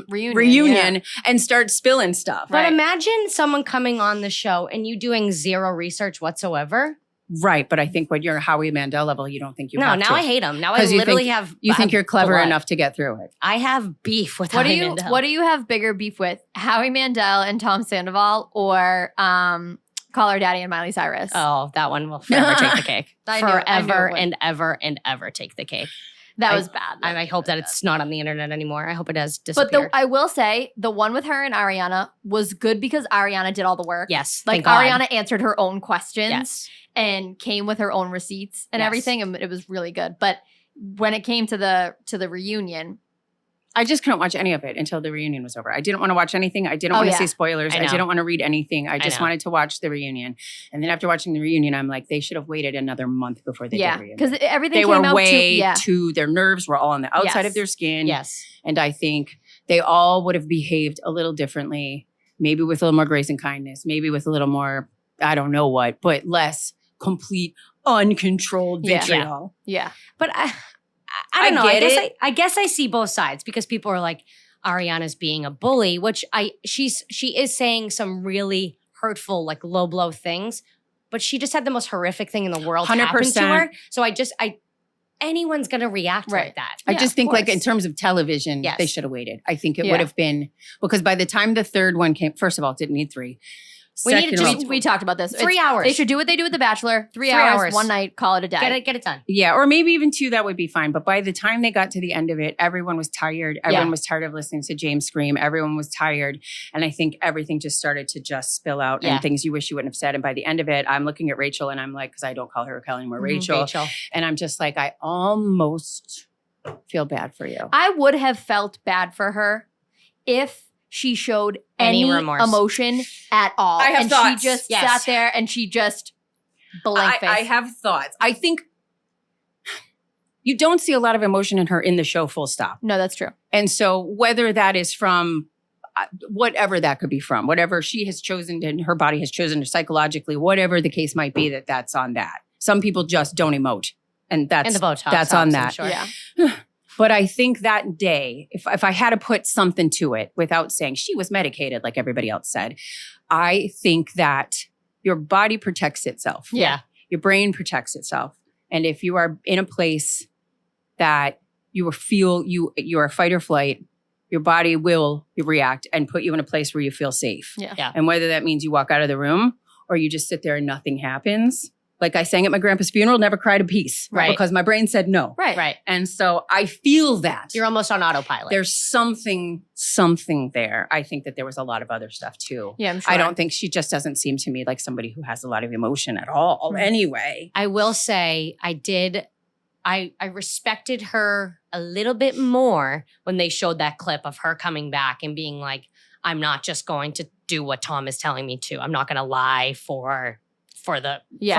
reunion and start spilling stuff. But imagine someone coming on the show and you doing zero research whatsoever. Right, but I think when you're a Howie Mandel level, you don't think you have to. No, now I hate him. Now I literally have You think you're clever blood. enough to get through it. I have beef with Howie Mandel. What do you have bigger beef with? Howie Mandel and Tom Sandoval, or Call Her Daddy and Miley Cyrus? Oh, that one will forever take the cake. I knew it Forever would. and ever and ever take the cake. That was bad. I hope that it's not on the internet anymore. I hope it has But disappeared. I will say the one with her and Ariana was good because Ariana did all the work. Yes, Like thank God. Ariana answered her own questions Yes. and came with her own receipts and Yes. everything, and it was really good. But when it came to the reunion, I just couldn't watch any of it until the reunion was over. I didn't want to watch anything. I didn't want to see spoilers. I I know. didn't want to read anything. I just know. wanted to watch the reunion. And then after watching the reunion, I'm like, they should have waited another month before they did the reunion. because everything They came were out way too. their nerves were all on the outside Yes. of their skin. Yes. And I think they all would have behaved a little differently, maybe with a little more grace and kindness, maybe with a little more, I don't know what, but less complete uncontrolled Yeah. vitriol. Yeah. But I I don't know. get it. I guess I see both sides because people are like, Ariana's being a bully, which she is saying some really hurtful, like low blow things, but she just had the most horrific thing in the world happen to 100%. her. So anyone's gonna react like that. I Yeah, just of think like course. in terms of television, Yes. they should have waited. I think it Yeah. would have been, because by the time the third one came, first of all, it didn't need 3. We needed Second of just- all- We talked about this. 3 hours. They should do what they do with The Bachelor. 3 3 hours, hours. one night, call it a day. get it done. yeah, or maybe even 2, that would be fine. But by the time they got to the end of it, everyone was tired. Everyone was tired of listening to James scream. Everyone was tired. And I think everything just started to just spill out Yeah. and things you wish you wouldn't have said. And by the end of it, I'm looking at Rachel and I'm like, because I don't call her Raquel anymore, Mhm. Rachel. And I'm just like, I almost feel bad for you. I would have felt bad for her if she showed Any any remorse. emotion at all. I have and thoughts. she just Yes. sat there and she just blank face. I have thoughts. I think you don't see a lot of emotion in her in the show, full stop. No, that's true. And so whether that is from whatever that could be from, whatever she has chosen and her body has chosen psychologically, whatever the case might be, that's on that. Some people just don't emote. And that's And the Botox. that's on I'm that. sure. Yeah. But I think that day, if I had to put something to it without saying she was medicated like everybody else said, I think that your body protects itself. Yeah. Your brain protects itself. And if you are in a place that you feel you are fight or flight, your body will react and put you in a place where you feel safe. Yeah. Yeah. And whether that means you walk out of the room or you just sit there and nothing happens. Like I sang at my grandpa's funeral, never cried a piece. Right. Because my brain said no. Right. Right. And so I feel that. You're almost on autopilot. There's something there. I think that there was a lot of other stuff too. Yeah, I'm sure. I don't think she just doesn't seem to me like somebody who has a lot of emotion at all Right. anyway. I will say I respected her a little bit more when they showed that clip of her coming back and being like, I'm not just going to do what Tom is telling me to. I'm not going to lie for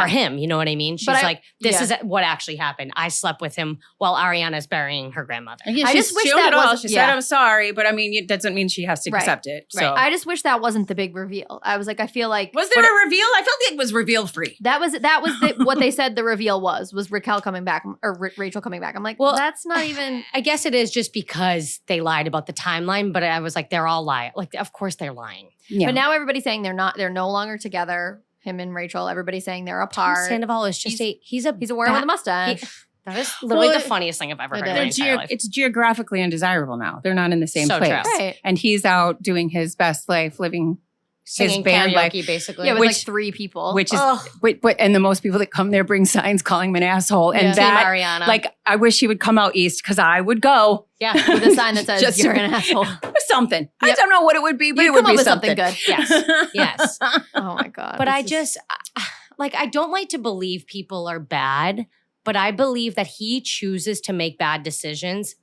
him. You know what I mean? She's But like, this is what actually happened. I slept with him while Ariana's burying her grandmother. Yeah, I she's just wish showed that it all. wasn't- She said, yeah. I'm sorry, but I mean, it doesn't mean she has to Right. accept it. So. Right. I just wish that wasn't the big reveal. I was like, I feel like Was there a reveal? I felt like it was reveal free. that was what they said the reveal was Raquel coming back or Rachel coming back. I'm like, Well, that's not even. I guess it is just because they lied about the timeline, but I was like, they're all lying. Like, of course they're lying. Yeah. But now everybody's saying they're no longer together. Him and Rachel. Everybody's saying they're Tom apart. Sandoval is just he's a wearing with a mustache. that is literally Well, the funniest thing I've ever it heard in is. my entire life. It's geographically undesirable now. They're not in the same So place. true. Right. And he's out doing his best life, living Singing band karaoke, life, basically. Yeah, with Which- like 3 people. which is, Ugh. and the most people that come there bring signs calling him an asshole. And Yeah. Team that, Ariana. like, I wish he would come out east because I would go. yeah. with a sign that says Just you're to- an asshole. Something. I Yep. don't know what it would be, but You it would come be up with something good. Yes. Yes. Oh my god. But I This is- just, like, I don't like to believe people are bad, but I believe that he chooses to make bad decisions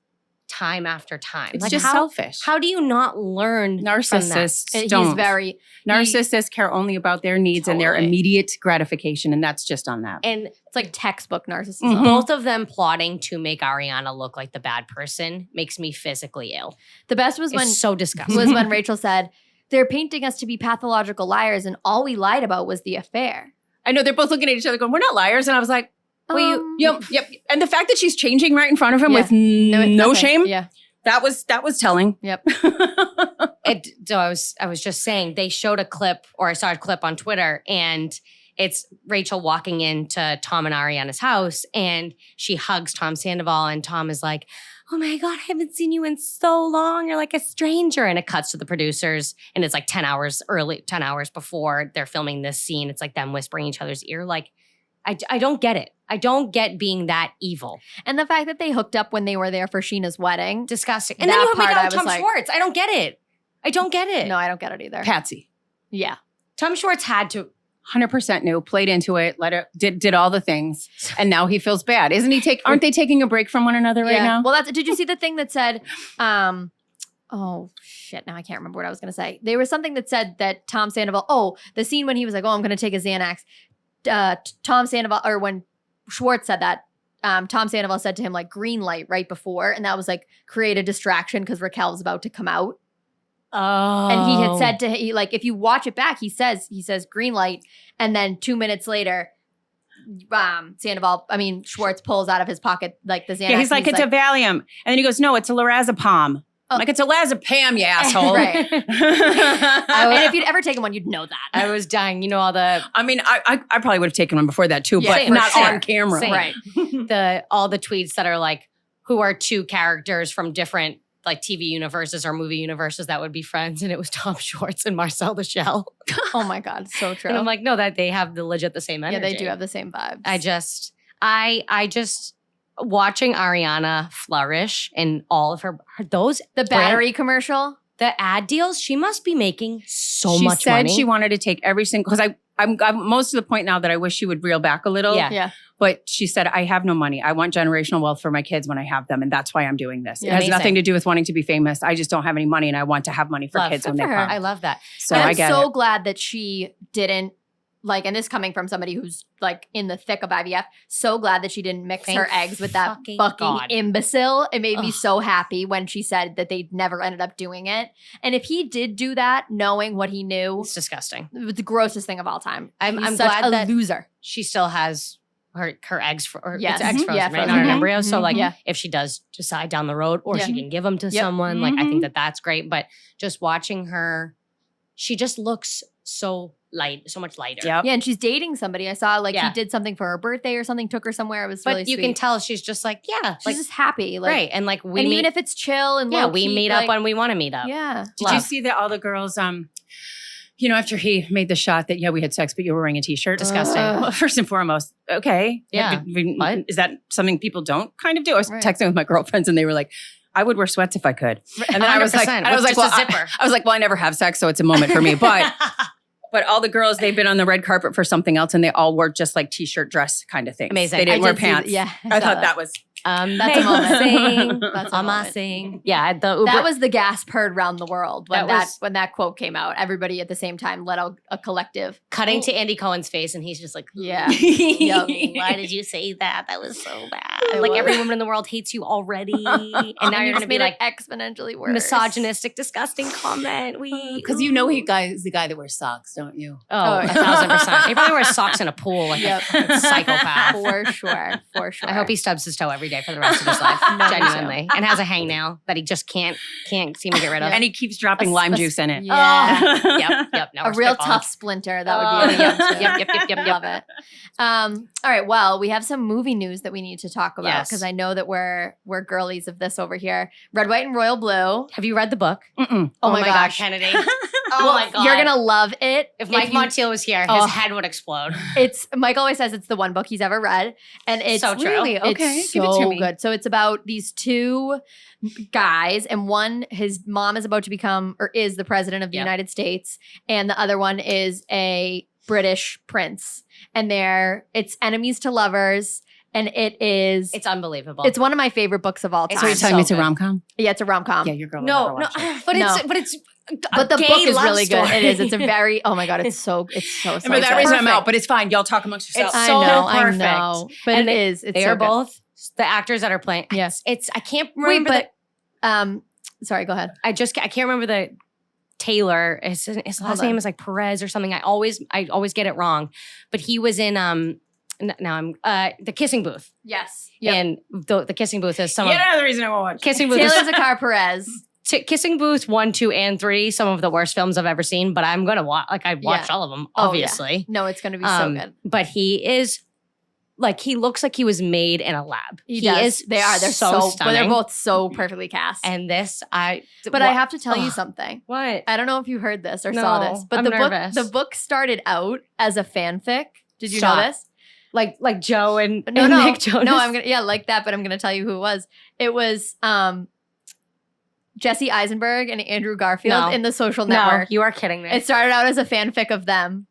time after time. It's like, just how, selfish. How do you not learn from that? Narcissists he's don't. very Narcissists care only about their needs and their Totally. immediate gratification, and that's just on that. And it's like textbook narcissism. Mhm. both of them plotting to make Ariana look like the bad person makes me physically ill. The best was It's when so disgusting. was when Rachel said, "They're painting us to be pathological liars, and all we lied about was the affair." I know they're both looking at each other going, we're not liars. And I was like, Yep. And the fact that she's changing right in front of him Yeah. with no nothing. shame, Yeah. that was telling. Yep. So I was just saying they showed a clip, or I saw a clip on Twitter, and it's Rachel walking into Tom and Ariana's house, and she hugs Tom Sandoval, and Tom is like, "Oh my God, I haven't seen you in so long. You're like a stranger." And it cuts to the producers, and it's like 10 hours before they're filming this scene. It's like them whispering in each other's ear. Like, I don't get it. I don't get being that evil. And the fact that they hooked up when they were there for Sheena's wedding. Disgusting. And That then you make part out I with was Tom like- Schwartz. I don't get it. I don't get it. No, I don't get it either. Patsy, Yeah. Tom Schwartz had to. 100% knew, played into it, did all the things, and now he feels bad. Isn't he? Aren't they taking a break from one another right now? Well, did you see the thing that said, oh shit, now I can't remember what I was going to say. There was something that said that Tom Sandoval, the scene when he was like, I'm going to take a Xanax. Tom Sandoval, or when Schwartz said that, Tom Sandoval said to him like green light right before. And that was like create a distraction because Raquel's about to come out. Oh. And he had said like, if you watch it back, he says green light. And then 2 minutes later, Schwartz pulls out of his pocket like the Xanax. Yeah, he's like, it's a Valium. And then he goes, no, it's a lorazepam. I'm like, it's a Lazapam, you asshole. Right. And if you'd ever taken one, you'd know that. I was dying. You know, all the I mean, I probably would have taken one before that too, Yeah, but same, not for sure. on camera. Same. Right. all the tweets that are like, who are two characters from different like TV universes or movie universes that would be friends, and it was Tom Schwartz and Marcel the Shell. Oh my God, so true. And I'm like, no, that they have the legit the same energy. yeah, they do have the same vibes. I just watching Ariana flourish in all of her those the battery commercial. the ad deals. She must be making so She much said money. she wanted to take every single, because I'm most of the point now that I wish she would reel back a little. Yeah. Yeah. But she said, I have no money. I want generational wealth for my kids when I have them. And that's why I'm doing this. Yeah. It has Amazing. nothing to do with wanting to be famous. I just don't have any money and I want to have money for Love. kids Good when they for her. come. I love that. So And I I'm get so it. glad that she didn't and this coming from somebody who's like in the thick of IVF, so glad that she didn't mix Thank her eggs with that fucking fucking God. imbecile. It made me Ugh. so happy when she said that they never ended up doing it. And if he did do that, knowing what he knew, It's disgusting. it was the grossest thing of all time. I'm He's such glad a that loser. she still has her eggs or Yes. it's eggs Mhm. frozen, Yeah, right? frozen. Not an Mhm. embryo. So Mhm. like Yeah. if she does decide down the road or Yeah. she can give them to Yep. someone, like I Mhm. think that that's great. But just watching her, she just looks so much lighter. Yep. Yeah, and she's dating somebody. I saw like Yeah. he did something for her birthday or something, took her somewhere. It was But really you sweet. can tell she's just like, yeah, she's like just happy. Like, right. And like we and meet, even if it's chill and yeah, low we key, meet like, up when we want to meet up. yeah. Did you see that all the girls, after he made the shot that, yeah, we had sex, but you were wearing a t-shirt? Disgusting. Well, first and foremost, okay. Yeah. What? Is that something people don't kind of do? I was Right. texting with my girlfriends and they were like, I would wear sweats if I could. And then I was like, 100%, I was with like, just well, a zipper. I was like, well, I never have sex, so it's a moment for me. But all the girls, they've been on the red carpet for something else and they all wore just like t-shirt dress kind of things. Amazing. They didn't I wear did see pants. yeah. I thought that was, That's a moment. Amazing. That's a moment. Amazing. Yeah, the Uber. That was the gasp heard around the world when That was- when that quote came out. Everybody at the same time let out a collective. cutting to Andy Cohen's face, and he's just like, Yeah. Yep. Why did you say that? That was so bad. It Like was. every woman in the world hates you already, and now And you're you gonna just be made like it exponentially worse. misogynistic, disgusting comment. Because you know is the guy that wears socks, don't you? Oh, yeah. 1,000%. He probably wears socks in a pool like Yep. a psychopath. For sure. For sure. I hope he stubs his toe every day for the rest of his life, No, me too. genuinely, and has a hangnail that he just can't seem to get rid of. and he keeps dropping lime juice in it. Yeah. Yep. Now A we're real spitballing. tough splinter. That Oh, would be yep, amazing. yep. Love it. All right. Well, we have some movie news that we need to talk about Yes. because I know that we're girlies of this over here. Red, White, and Royal Blue. Have you read the book? Mm-mm. Oh my God, gosh. Kennedy. Well, my God. You're gonna love it. If Mike you- Montiel was here, Oh. his head would explode. It's Mike always says it's the one book he's ever read, and it's So true. Really? Okay, It's give it to so me. good. So it's about these two guys, and one, his mom is about to become or is the president of the Yep. United States, and the other one is a British prince, and it's enemies to lovers, and it's It's unbelievable. it's one of my favorite books of all It's So time. you're telling me it's a good. rom-com? Yeah, it's a rom com. Yeah, your girl will no, never watch it. but No. it's But the gay book is love really good. story. It is. It's a very oh my god. It's so And for good. that reason, I'm perfect. out. But it's fine. Y'all talk amongst yourselves. It's I so know, perfect. I know, but And it is. It's they so are good. both the actors that are playing. Yes. It's I can't Wait, remember. but sorry. Go ahead. I can't remember the Taylor. His Hold last on. name is like Perez or something. I always get it wrong. But he was in now I'm the Kissing Booth. Yes. And the Kissing Booth is some Yet of another reason I won't watch. Kissing Booth. Taylor Is, Zakar Perez. Kissing Booth 1, 2, and 3. Some of the worst films I've ever seen, but I'm gonna watch. Like I watched all of them, Oh, yeah. obviously. No, it's going to be so good. But he is like he looks like he was made in a lab. He does. is. They're so stunning. but they're both so perfectly cast. And this, but I have to tell you something. What? I don't know if you heard this or No, saw this, but I'm nervous. the book started out as a fanfic. Did you Stop. know this? Like Joe and No, Nick Jonas. no, I'm gonna like that, but I'm gonna tell you who it was. It was Jesse Eisenberg and Andrew Garfield No. in The Social No, Network. you are kidding me. It started out as a fanfic of them.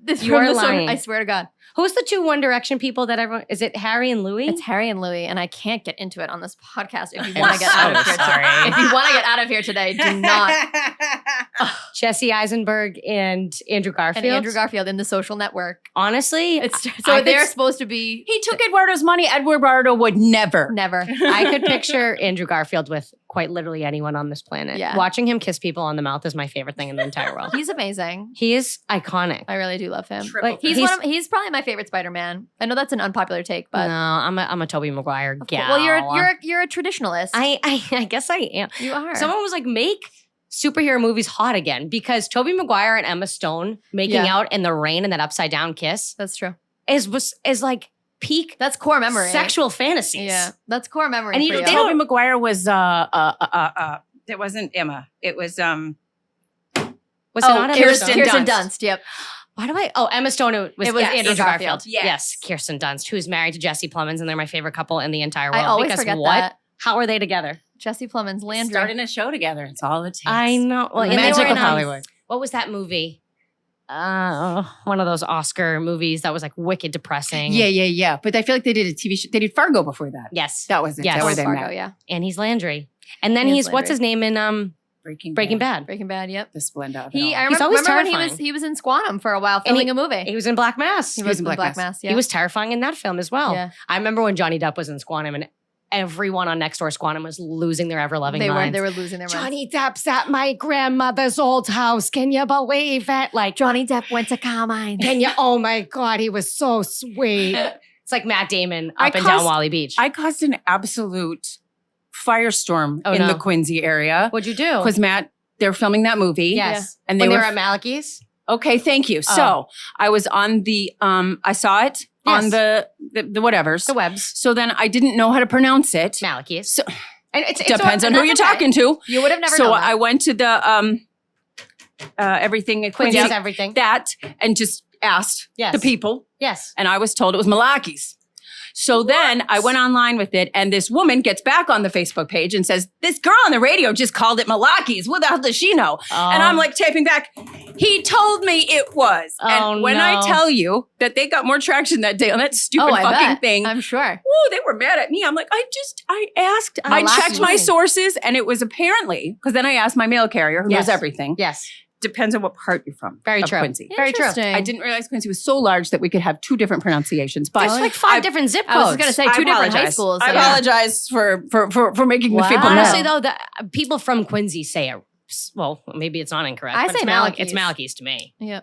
This You from are the lying. I swear to God, Who's the two One Direction people that everyone? Is it Harry and Louis? it's Harry and Louis, and I can't get into it on this podcast. If you I'm want to get so out of here, sorry. if you want to get out of here today, do not. Jesse Eisenberg and Andrew Garfield. And Andrew Garfield in The Social Network. Honestly, It's I so could they're s- supposed to be He took Eduardo's money. Eduardo would never. never. I could picture Andrew Garfield with quite literally anyone on this planet. Yeah. Watching him kiss people on the mouth is my favorite thing in the entire world. He's amazing. He is iconic. I really do love him. Triple Like, He's He's- he's probably my favorite Spider-Man. I know that's an unpopular take, but no, I'm a Tobey Maguire of course- gal. well, you're a traditionalist. I guess I am. you are. Someone was like, make superhero movies hot again because Tobey Maguire and Emma Stone making Yeah. out in the rain and that upside down kiss That's true. is like peak That's core memory. sexual fantasies. Yeah, that's core memory. And for you- you. they Tobey Maguire was it wasn't Emma. It was Was it not Emma Kirsten Stone? Kirsten Dunst. Dunst. Yep. Why do I? Oh, Emma Stone. It was It was Andrew Garfield. Yes. Kirsten Dunst, who's married to Jesse Plemons, and they're my favorite couple in the entire world. I always because forget what? that. How are they together? Jesse Plemons, Landry. starting a show together. It's all it takes. I know. Well, The and they magic were in, of Hollywood. What was that movie? One of those Oscar movies that was like wicked depressing. Yeah. But I feel like they did a TV show. They did Fargo before that. Yes. That was it. Yes. That's Or where they Fargo, met. yeah. And he's Landry. And then He he's is what's Landry. his name in Breaking Bad? Breaking Bad. Yep. The splendor. of it He. all. I He's remember, always remember when terrifying. he was in Squantum for a while And filming a movie. He was in Black Mass. He was in Black Mass. Yeah. He was terrifying in that film as well. Yeah. I remember when Johnny Depp was in Squantum and everyone on Next Door Squantum was losing their ever-loving minds. They were losing their minds. Johnny Depp's at my grandmother's old house. Can you believe it? Like, Johnny Depp went to Carmine. can you? Oh my God, he was so sweet. It's like Matt Damon I up and down caused- Wally Beach. I caused an absolute firestorm Oh, in no. the Quincy area What'd you do? because Matt, they're filming that movie. Yes. And When they they were were at Malachy's? okay. Thank you. Oh. So I was on the I saw it on Yes. the whatevers. The webs. So then I didn't know how to pronounce it. Malachy's. So And it's depends on who you're that's okay. talking to. You would have never So known that. I went to the everything at Quincy Quincy's everything. that and just asked Yes. the people, Yes. and I was told it was Malaki's. So then I went online with it, and this woman gets back on the Facebook page and says, "This girl on the radio just called it Malaki's. What the hell does she know?" And I'm like typing back, "He told me it was." Oh, and when I no. tell you that they got more traction that day on that stupid Oh, I fucking bet. thing, I'm sure. Ooh, they were mad at me. I'm like, I asked, I Malaki's. checked my sources, and it was apparently, because then I asked my mail carrier, who Yes. knows everything. Yes. Depends on what part you're from. Very of true. Quincy. Very true. Interesting. I didn't realize Quincy was so large that we could have two different pronunciations. But There's like 5 I- different zip I codes. was going to say I two different high apologize. schools. I yeah. apologize for making the Wow. people know. Honestly, though, the people from Quincy say it. Well, maybe it's not incorrect. I but say it's Malachy's. It's Malachy's to me. Yeah.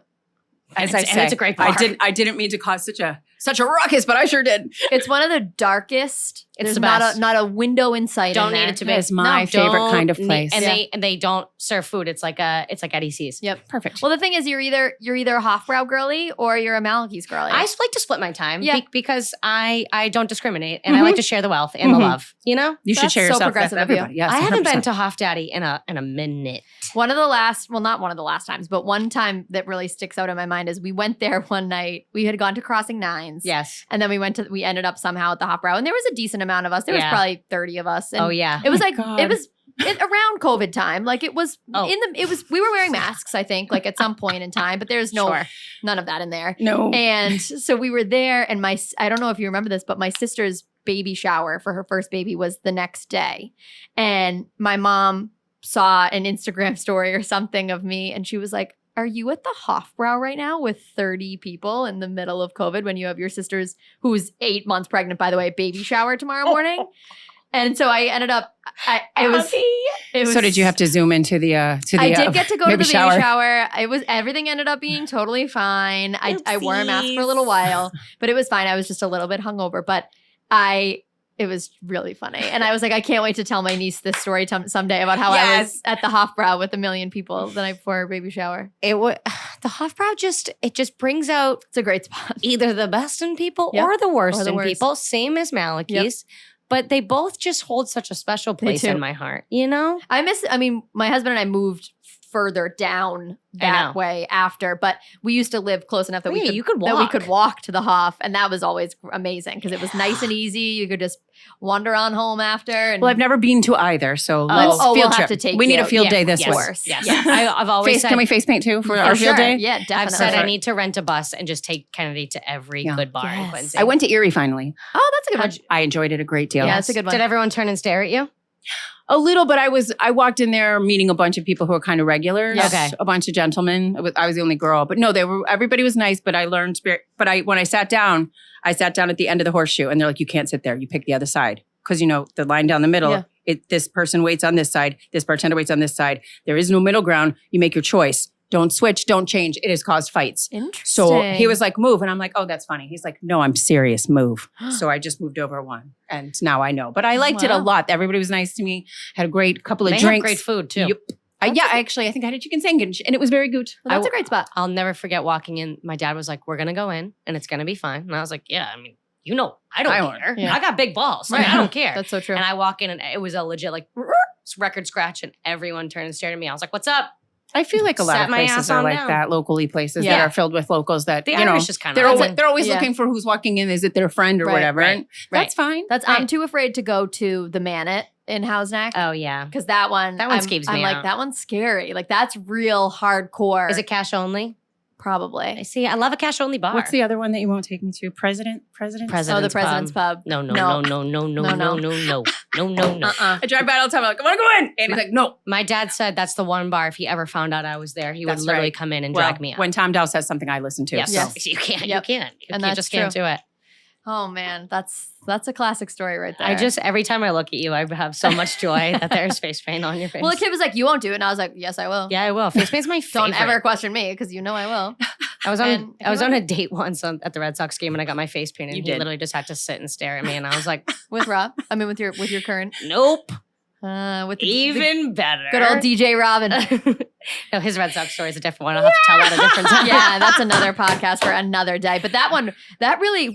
As And I it's- say, and it's a great bar. I didn't mean to cause such a ruckus, but I sure did. It's one of the darkest. It's There's the not best. not a window in sight. Don't in need there. it to be. It's my favorite don't kind of need- place. And Yeah. they don't serve food. It's like Eddie C's. Yep. Perfect. Well, the thing is, you're either a Hofbrau girly or you're a Malachy's girly. I like to split my time Yeah. because I don't discriminate and I like to share the wealth and the Mhm. love. You know, you should that's share so yourself with progressive of you. everybody. Yes, I haven't 100%. been to Hoff Daddy in a minute. One of the last, well, not one of the last times, but one time that really sticks out in my mind is we went there one night. We had gone to Crossing Nines. Yes. And then we ended up somehow at the Hofbrau. And there was a decent amount of us. There was Yeah. probably 30 of us. And Oh yeah. it was my like, God. it was around COVID time. Like it was Oh. we were wearing masks, I think, like at some point in time, but there's Sure. none of that in there. No. And so we were there, and I don't know if you remember this, but my sister's baby shower for her first baby was the next day. And my mom saw an Instagram story or something of me, and she was like, "Are you at the Hofbrau right now with 30 people in the middle of COVID when you have your sister's, who's 8 months pregnant, by the way, baby shower tomorrow morning?" And so I ended up, it was. So did you have to zoom into the I did get to go to the baby baby shower. Everything ended up being totally fine. I wore a mask for a little while, but it was fine. I was just a little bit hungover, but it was really funny. And I was like, I can't wait to tell my niece this story someday about how I was at the Hofbrau with 1 million people the night before her baby shower. The Hofbrau just brings out It's a great spot. either the best in people Yep. or the worst Or the in worst. people. Same as Malachi's. But they both just hold such a special place do. in my heart, you know? My husband and I moved further down that way after, but we used to live close enough that you could that we walk. could walk to the Hof, and that was always amazing because it was nice and easy. You could just wander on home after. And Well, I've never been to either, so we'll field have trip. to take we need you. a field Yeah, day this yes. way. course. Yes. Yeah. I've always said, Can we face paint too for our For field sure. day? Yeah, definitely. I've said I need to rent a bus and just take Kennedy to every Yeah. good bar in Yes. Quincy. I went to Erie finally. Oh, that's a good one. I enjoyed it a great deal. Yeah, it's a good one. Did everyone turn and stare at you? A little, but I walked in there meeting a bunch of people who are kind of regulars. Yeah. Okay. A bunch of gentlemen. I was the only girl, but no, everybody was nice, but I learned spirit. But when I sat down at the end of the horseshoe and they're like, you can't sit there. You pick the other side. Because, the line down the middle, Yeah. this person waits on this side. This bartender waits on this side. There is no middle ground. You make your choice. Don't switch. Don't change. It has caused fights. Interesting. So he was like, move. And I'm like, oh, that's funny. He's like, no, I'm serious. Move. So I just moved over one. And now I know. But I liked it a Wow. lot. Everybody was nice to me. Had a great couple of They drinks. have great food too. Yep. Actually, I think I had a chicken sandwich and it was very good. Well, that's a great spot. I'll never forget walking in. My dad was like, we're going to go in and it's going to be fine. And I was like, yeah, I mean, I don't care. Yeah. I got big balls. Like, Right. I don't care. That's so true. And I walk in and it was a legit like record scratch and everyone turned and stared at me. I was like, what's up? I feel like a lot Sat of my ass places are on like down. that, locally places Yeah. that are filled with locals that, The you know, Irish is kind they're of always Yeah. looking for who's walking in. Is it their friend or Right, whatever? right, And that's fine. I'm too afraid to go to the Manet in Hausnack. Oh, yeah. Because that one skeeves I'm me like, out. that one's scary. Like, that's real hardcore. Is it cash only? I Probably. see. I love a cash only bar. What's the other one that you won't take me to? President? Oh, the President's President's Pub. No. No. No. Uh-uh. I drive by all the time. I'm like, I want to go in. And he's like, no. My dad said that's the one bar. If he ever found out I was there, he would That's literally right. come in and Well, drag me out. when Tom Dow says something, I listen to. Yes. So. Yes. You can't. Yep. You can't. And You that's just can't true. do it. Oh, man. That's a classic story right there. I just, every time I look at you, I have so much joy that there's face paint on your face. Well, the kid was like, you won't do it. And I was like, yes, I will. Yeah, I will. Face paint's my favorite. Don't ever question me because you know I will. I was on And I was on a date once at the Red Sox game and I got my face painted. You And he did. literally just had to sit and stare at me, and I was like, With Rob. I mean, with your current. nope, With the even better. good old DJ Robin. No, his Red Sox story is a different one. I'll have to tell that a different time. Yeah, that's another podcast for another day. But that one, that really,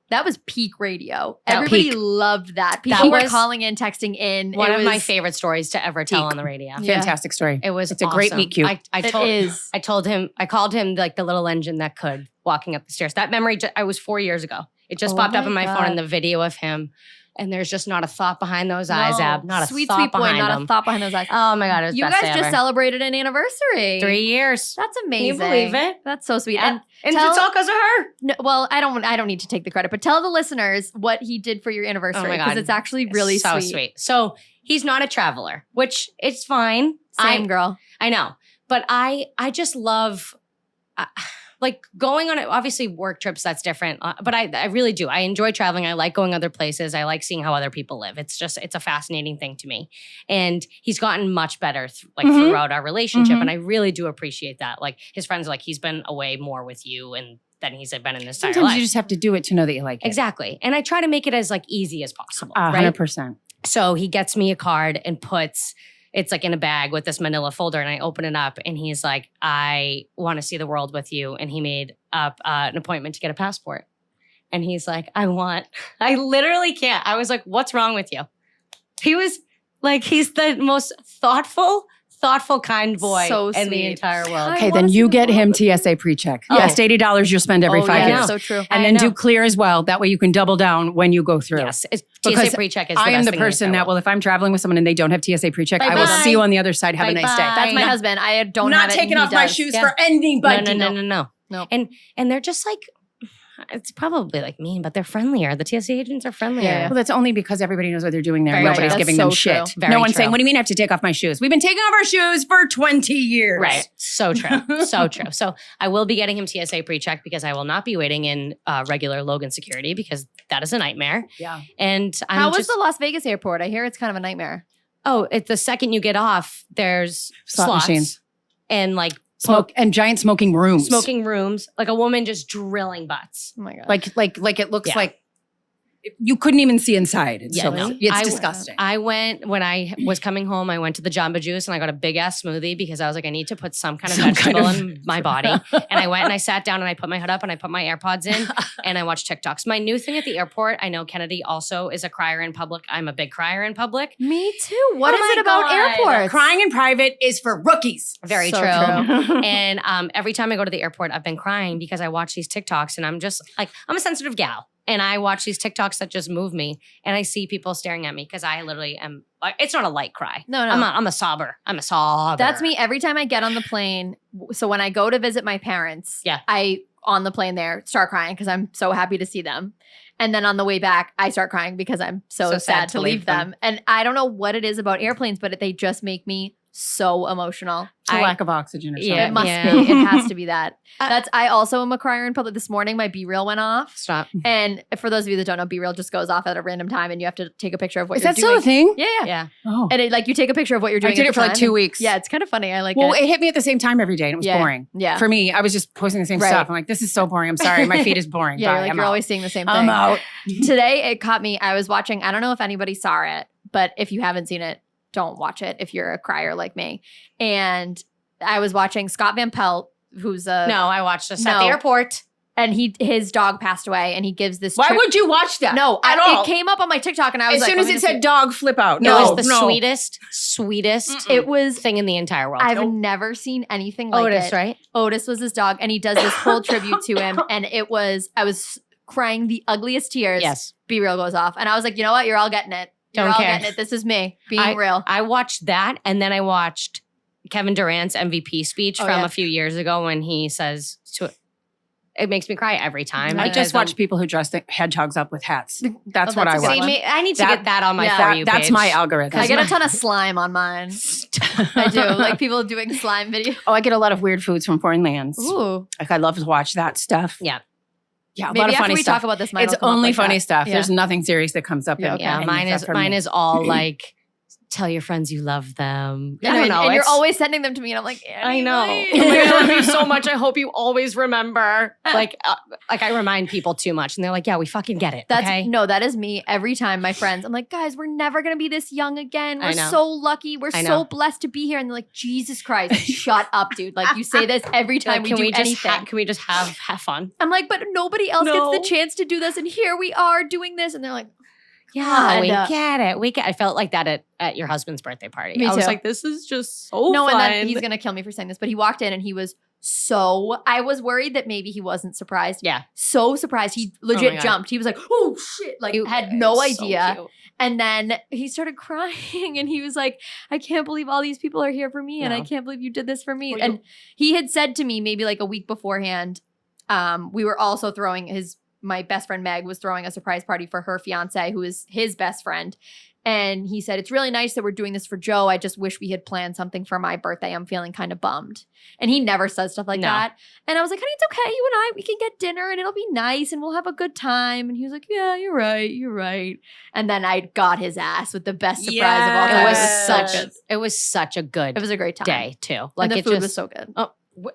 that was peak radio. That Everybody peak. loved that. That People were was calling in, texting in. One It of my was- favorite stories to ever tell Peak. on the radio. Yeah. Fantastic story. It was It's a great awesome. meet cute. I told him, I called him like the little engine that could walking up the stairs. That memory, I was 4 years ago. It just Oh popped up my on my phone God. and the video of him. And there's just not a thought behind those eyes, No. Ab. Not a sweet, thought sweet boy, behind not them. a thought behind those eyes. Oh my God, it was You best guys day just ever. celebrated an anniversary. 3 years. That's Can amazing. you believe it? That's so sweet. Yeah. And tell- it's all because of her. No, well, I don't need to take the credit, but tell the listeners what he did for your anniversary Oh my because God. it's actually really so sweet. So he's not a traveler, which it's fine. Same girl. I know, but I just love like going on obviously work trips. That's different, but I really do. I enjoy traveling. I like going other places. I like seeing how other people live. It's a fascinating thing to me. And he's gotten much better Mhm. throughout our relationship, Mhm. and I really do appreciate that. Like his friends are like, he's been away more with you and than he's been in this entire Sometimes life. you just have to do it to know that you like it. Exactly. And I try to make it as like easy as possible. 100%. So he gets me a card and it's like in a bag with this manila folder, and I open it up and he's like, I want to see the world with you. And he made up an appointment to get a passport. And he's like, I literally can't. I was like, what's wrong with you? He was like, he's the most thoughtful, kind boy So in the sweet. entire world. Okay, wanna then see you the get world him with you. TSA pre-check. Oh. Best $80 you'll spend every Oh, 5 yeah, years. that's so true. And I then know. do clear as well. That way you can double down when you go through. Yes. Because TSA pre-check is the I am best the thing in the person entire that, world. well, if I'm traveling with someone and they don't have TSA pre-check, I will Bye-bye. see you on the other side. Have a nice day. Bye-bye. That's my No. husband. I don't Not have it. taking and he off my does. shoes Yeah. for anybody. No. No. And they're just like, it's probably like mean, but they're friendlier. The TSA agents are friendlier. Yeah. Well, that's only because everybody knows what they're doing there. Very Nobody's true. giving That's them so shit. true. Very No one's true. saying, what do you mean I have to take off my shoes? We've been taking off our shoes for 20 years. Right. So true. So true. So I will be getting him TSA pre-check because I will not be waiting in regular Logan security because that is a nightmare. Yeah. And I'm How was just, the Las Vegas airport? I hear it's kind of a nightmare. it's the second you get off, there's Slot slots machines. and like Smoke and giant smoking rooms. smoking rooms, like a woman just drilling butts. Oh my god. Like it looks Yeah. like you couldn't even see inside. It's Yeah, so no. it's disgusting. I went when I was coming home. I went to the Jamba Juice and I got a big ass smoothie because I was like, I need to put some kind of Some kind vegetable of- in my body. And I went and I sat down and I put my hood up and I put my AirPods in and I watched TikToks. My new thing at the airport. I know Kennedy also is a crier in public. I'm a big crier in public. Me too. What Oh is my it about God. airports? Crying in private is for rookies. Very So true. And every time I go to the airport, I've been crying because I watch these TikToks and I'm just like, I'm a sensitive gal. And I watch these TikToks that just move me and I see people staring at me because I literally am like, it's not a light cry. No, no. I'm a sobber. I'm a sobber. That's me every time I get on the plane. So when I go to visit my parents, Yeah. I on the plane there start crying because I'm so happy to see them. And then on the way back, I start crying because I'm so sad to leave them. And I don't know what it is about airplanes, but they just make me so emotional. It's a lack of oxygen or something. Yeah. It must be. It has to be that. I also am a crier in public. This morning, my B-reel went off. Stop. And for those of you that don't know, B-reel just goes off at a random time and you have to take a picture of what Is you're that still doing. a thing? Yeah, yeah. Yeah. Oh. And it, like you take a picture of what you're doing. I did at it the for like time. 2 weeks. Yeah, it's kind of funny. I like Well, it. it hit me at the same time every day and it was Yeah. boring. Yeah. For me, I was just posting the same Right. stuff. I'm like, this is so boring. I'm sorry. My feed is boring. Yeah, Bye. like I'm you're out. always seeing the same thing. I'm out. Today, it caught me. I was watching, I don't know if anybody saw it, but if you haven't seen it, don't watch it if you're a crier like me. And I was watching Scott Van Pelt, who's a No, I watched this at No. the airport. and his dog passed away, and he gives this. Why trip- would you watch that? No, at all. It came up on my TikTok, and I was As like, soon let as me it just said see- dog, flip out. It No, was the no. sweetest it was. thing in the entire world. I've never seen anything like Otis, it. right? Otis was his dog, and he does this whole tribute to him, and I was crying the ugliest tears. Yes. B-reel goes off, and I was like, you know what? You're all getting it. You're Don't all care. getting it. This is me being real. I watched that and then I watched Kevin Durant's MVP speech Oh, from yeah. a few years ago when he says it makes me cry every time. I because just watch people who dress the hedgehogs up with hats. That's Oh, what that's I a good watch. See, one. I need to That- get that on my yeah. For You That's page. my algorithm. I get a ton of slime on mine. I do. Like people doing slime videos. Oh, I get a lot of weird foods from foreign lands. Ooh. Like I love to watch that stuff. Yeah. Yeah, a lot Maybe of after funny we stuff. talk about this, mine It's will come up only like funny that. stuff. Yeah. There's nothing serious that comes up. Yeah, in okay. Yeah, any mine stuff is from mine me. is all like tell your friends you love them. I And, don't know. and you're it's- always sending them to me, and I'm like, I know. Annie, Oh my God, I love you so much. I hope you always remember. Like I remind people too much, and they're like, "Yeah, we fucking get it." That's okay? no, that is me every time. My friends, I'm like, guys, we're never gonna be this young again. I We're know. so lucky. We're I so know. blessed to be here. And they're like, Jesus Christ, shut up, dude. Like you say this every time Like, we do anything. can we just have fun? I'm like, but nobody else No. gets the chance to do this, and here we are doing this. And they're like, Yeah, we God. get it. We get. I felt like that at your husband's birthday party. Me I was too. like, this is just so no, fun. and then he's gonna kill me for saying this, but he walked in and he was so. I was worried that maybe he wasn't surprised. Yeah. So surprised. He legit God. jumped. He was like, oh shit. Like You- had no it's so idea. cute. And then he started crying and he was like, I can't believe all these people are here for me. And I No. can't believe you did this for me. Well, and he had said to me maybe like a week beforehand, we were also throwing my best friend Meg was throwing a surprise party for her fiance, who is his best friend. And he said, it's really nice that we're doing this for Joe. I just wish we had planned something for my birthday. I'm feeling kind of bummed. And he never says stuff like No. that. And I was like, honey, it's okay. You and we can get dinner and it'll be nice and we'll have a good time. And he was like, yeah, you're right. You're right. And then I got his ass with the best surprise of all Yes. time. It was Yes. such. It was such a good It was a great time. day too. Like Like the it food just. was so good.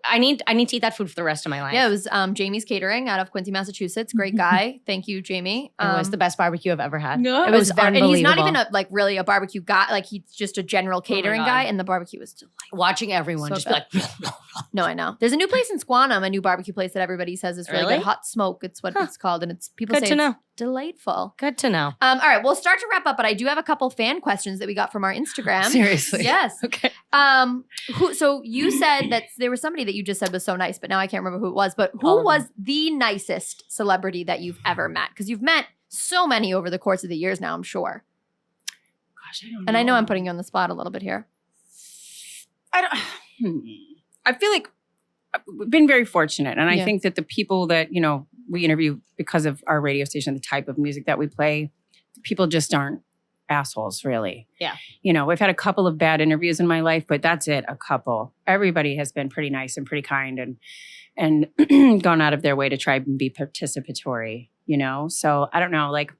I need to eat that food for the rest of my life. Yeah, it was Jamie's Catering out of Quincy, Massachusetts. Great guy. Thank you, Jamie. It was the best barbecue I've ever had. No. It was very- and he's not unbelievable. even really a barbecue guy. Like he's just a general catering God. guy, and the barbecue was delightful. Watching everyone So just be like, No, I know. There's a new place in Squantum, a new barbecue place that everybody says is really, Really? good. Hot Smoke. It's what Huh. it's called, and it's people good say to it's know. delightful. Good to know. All right, we'll start to wrap up, but I do have a couple fan questions that we got from our Instagram. Seriously. Yes. Okay. So you said that there was somebody that you just said was so nice, but now I can't remember who it was. But All who of was the nicest celebrity that you've ever met? Because you've met so many over the course of the years now, I'm sure. Gosh, I don't know. And I know I'm putting you on the spot a little bit here. I feel like we've been very fortunate. And I Yeah. think that the people that, we interview because of our radio station, the type of music that we play, people just aren't assholes, really. Yeah. You know, we've had a couple of bad interviews in my life, but that's it, a couple. Everybody has been pretty nice and pretty kind and gone out of their way to try and be participatory, you know? So I don't know, like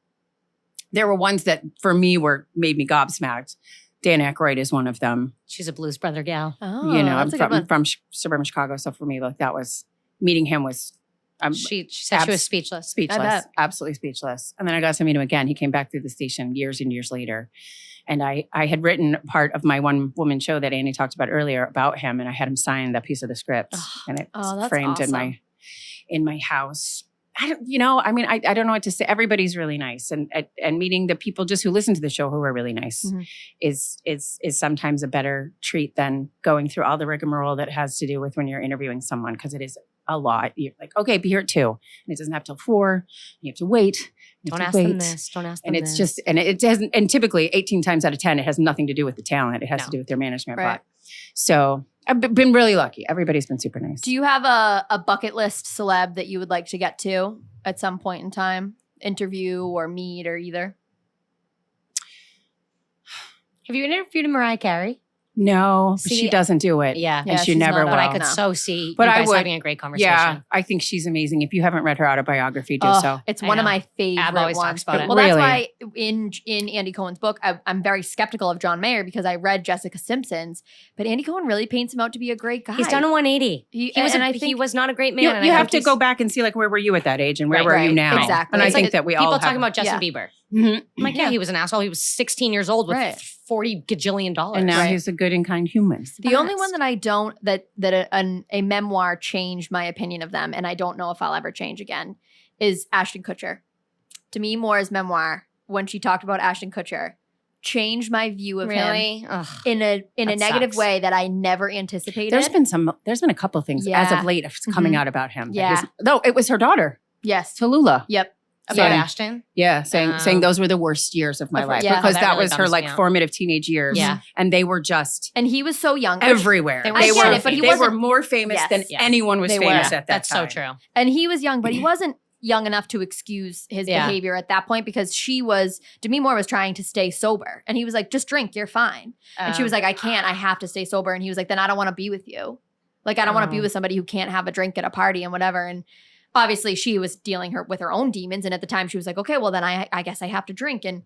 there were ones that for me made me gobsmacked. Dan Aykroyd is one of them. She's a Blues Brother gal. Oh, You know, I'm that's a good one. from suburban Chicago. So for me, like that was, meeting him was, She said she was speechless. speechless, bet. absolutely speechless. And then I got to meet him again. He came back through the station years and years later. And I had written part of my one woman show that Annie talked about earlier about him. And I had him sign that piece of the script and it's that's framed awesome. in my house. I don't know what to say. Everybody's really nice. And meeting the people just who listen to the show who are really nice Mhm. is sometimes a better treat than going through all the rigmarole that has to do with when you're interviewing someone, because it is a lot. You're like, okay, be here at 2. And it doesn't have till 4. You have to wait. Don't ask them this. Don't ask them And it's this. just, and it doesn't, and typically 18 times out of 10, it has nothing to do with the talent. It has No. to do with their management. Right. But so I've been really lucky. Everybody's been super nice. Do you have a bucket list celeb that you would like to get to at some point in time? Interview or meet or either? Have you interviewed Mariah Carey? No, See, she doesn't do it. Yeah. Yeah, and she she's never not will. on But I No. could so see But you I guys would- having a great conversation. Yeah, I think she's amazing. If you haven't read her autobiography, do Oh, so. it's I one of know. my favorite Ab always ones. talks about it. Well, that's Really? why in Andy Cohen's book, I'm very skeptical of John Mayer because I read Jessica Simpson's, but Andy Cohen really paints him out to be a great guy. He's done a 180. He was and I he think was not a great man. You, and you I have think to he's- go back and see, like, where were you at that age and where Right, were you right, now? exactly. And I It's think like that we people all talking have, about Justin Yeah. Bieber. Mhm. I'm like, yeah, he was an asshole. He was 16 years old with Right. $40 gajillion dollars. And now Right. he's a good and kind human. The only one Facts. that I don't that a memoir changed my opinion of them, and I don't know if I'll ever change again, is Ashton Kutcher. Demi Moore's memoir, when she talked about Ashton Kutcher, changed my view of him Really? Ugh. in a That negative sucks. way that I never anticipated. There's been a couple things as Yeah. of late coming Mhm. out about him. Yeah. No, it was her daughter, Yes. Tallulah. Yep. About Saying- Ashton? Yeah, saying Oh. those were the worst years of my life Yeah. because That that really was her bums like me out. formative teenage years. Yeah. And they were just And he was so young. everywhere. They were I so get it, but he they were wasn't- more famous Yes. than Yeah. anyone was They famous were. at that That's time. so true. And he was young, but he wasn't young enough to excuse his Yeah. behavior at that point because Demi Moore was trying to stay sober. And he was like, just drink, you're fine. And she was like, I can't, I have to stay sober. And he was like, then I don't want to be with you. Like, I don't want to be Oh. with somebody who can't have a drink at a party and whatever. And obviously she was dealing with her own demons. And at the time she was like, okay, well then I guess I have to drink. And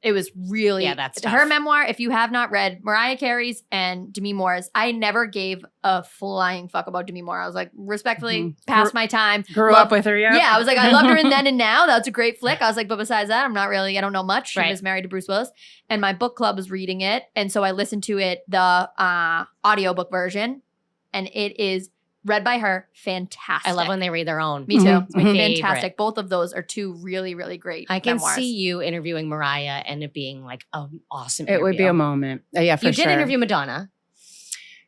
it was really, Yeah, that's her tough. memoir. If you have not read Mariah Carey's and Demi Moore's, I never gave a flying fuck about Demi Moore. I was like, respectfully, Mhm. past my time. Grew Love- up with her, yeah. Yeah, I was like, I loved her in Then and Now. That's a great flick. I was like, but besides that, I don't know much. She Right. was married to Bruce Willis. And my book club was reading it. And so I listened to it, the audiobook version. And it is read by her. Fantastic. I love when they read their own. Me too. Mhm, It's my mhm. favorite. Fantastic. Both of those are two really, really great I can memoirs. see you interviewing Mariah and it being like an awesome It would be interview. a moment. Yeah, for You sure. did interview Madonna.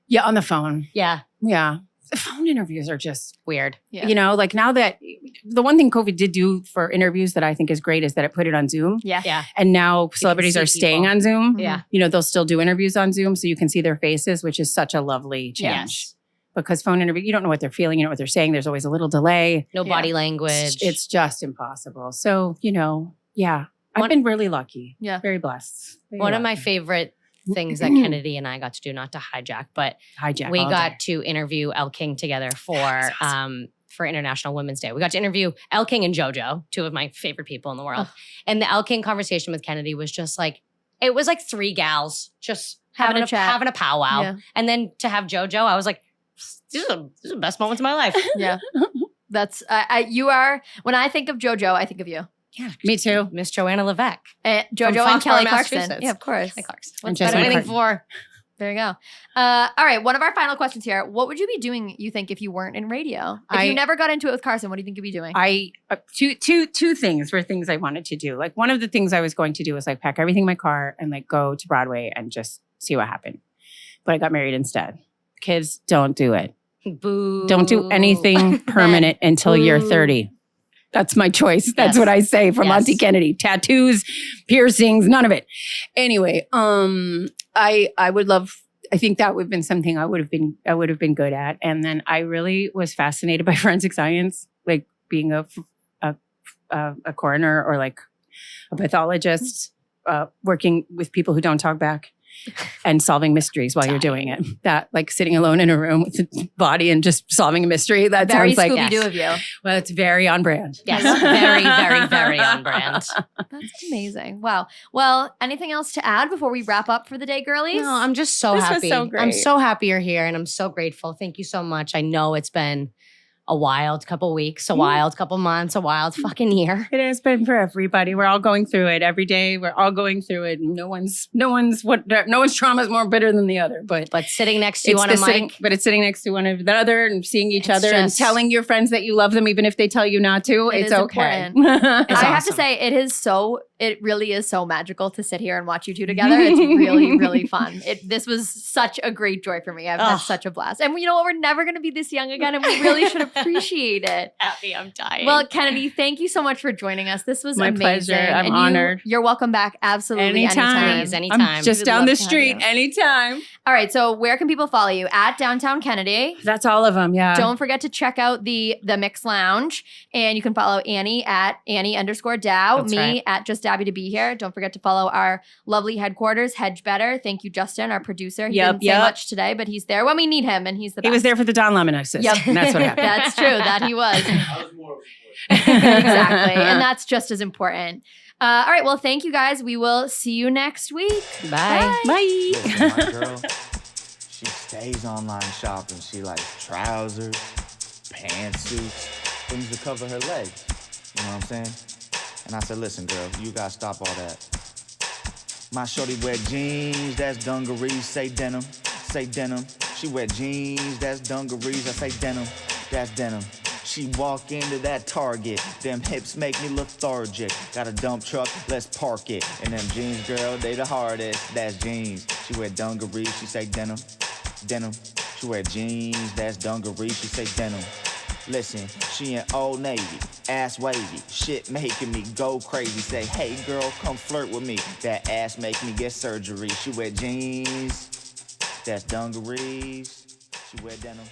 Yeah, on the phone. Yeah. Yeah. The phone interviews are just, Weird. Yeah. you know, like now that the one thing COVID did do for interviews that I think is great is that it put it on Zoom. Yeah. Yeah. And now celebrities see are staying people. on Zoom. Yeah. You know, they'll still do interviews on Zoom so you can see their faces, which is such a lovely change. Yes. Because phone interview, you don't know what they're feeling, you know what they're saying. There's always a little delay. No Yeah. body language. It's just impossible. So, you know, yeah, I've One- been really lucky. Yeah. Very blessed. Very one of my lucky. favorite things that Kennedy and I got to do, not to hijack, but Hijack we all got day. to interview Elle King together That's for International Women's Day. We got to interview Elle King and JoJo, two of my favorite people in the world. And the Elle King conversation with Kennedy was just like, it was like 3 gals just Having a chat. having a powwow. Yeah. And then to have JoJo, I was like, these are the best moments of my life. Yeah. That's, you are, when I think of JoJo, I think of you. Yeah, Me too. Miss Joanna Levesque. JoJo and Foxborough, Kelly Clarkson. Massachusetts. Yeah, of course. Kelly Clarkson. And What's Jessica anything Clarkson. for? There you go. All right. One of our final questions here. What would you be doing, you think, if you weren't in radio? If you I- never got into it with Carson, what do you think you'd be doing? I two things were things I wanted to do. Like one of the things I was going to do was like pack everything in my car and like go to Broadway and just see what happened. But I got married instead. Kids, don't do it. Boo. Don't do anything permanent until you're Boo. 30. That's my choice. That's Yes. what I say from Yes. Auntie Kennedy. Tattoos, piercings, none of it. Anyway, I would love. I think that would have been something I would have been good at. And then I really was fascinated by forensic science, like being a a coroner or like a pathologist working with people who don't talk back and solving mysteries while you're doing it. That like sitting alone in a room with a body and just solving a mystery. That Very sounds like Scooby-Doo of you. well, it's very on brand. Yes, very, very, very on brand. That's amazing. Wow. Well, anything else to add before we wrap up for the day, girlies? No, I'm just so This was happy. so I'm great. so happy you're here, and I'm so grateful. Thank you so much. I know it's been a wild couple weeks, a wild couple months, a wild fucking year. It has been for everybody. We're all going through it every day. We're all going through it. No one's trauma is more bitter than the other. But But sitting next to you on a mic, but it's sitting next to one of the other and seeing each It's other and just- telling your friends that you love them, even if they tell you not to. It It's is okay. It's I have to awesome. say, it really is so magical to sit here and watch you two together. It's really, really fun. This was such a great joy for me. I've had Ugh. such a blast. And you know what? We're never going to be this young again, and we really should appreciate it. happy I'm dying. Well, Kennedy, thank you so much for joining us. This was My amazing. pleasure. I'm And honored. You're welcome back. Absolutely. Anytime. Please, anytime. I'm just We'd down love the to have street you. anytime. All right. So where can people follow you? At Downtown Kennedy. That's all of them. Yeah. Don't forget to check out the Mix Lounge, and you can follow Annie at Annie_Dow, That's me right. at Just Abby to be here. Don't forget to follow our lovely headquarters, Hedge Better. Thank you, Justin, our producer. He didn't say much today, but he's there when we need him, and he's the best. He was there for the Don Lemon assist. Yep. And that's what happened. That's true. That he was. I was more of Exactly. And that's just as important. All right. Well, thank you guys. We will see you next week. Bye. Bye. Listen, my girl, she stays online shopping. She likes trousers, pantsuits, things to cover her legs. You know what I'm saying? And I said, listen, girl, you gotta stop all that. My shorty wear jeans, that's dungarees, say denim, say denim. She wear jeans, that's dungarees, I say denim, that's denim. She walk into that Target, them hips make me lethargic. Got a dump truck, let's park it. And them jeans, girl, they the hardest, that's jeans. She wear dungarees, she say denim, denim. She wear jeans, that's dungarees, she say denim. Listen, she in Old Navy, ass wavy, shit making me go crazy. Say, hey girl, come flirt with me. That ass make me get surgery. She wear jeans, that's dungarees, she wear denim.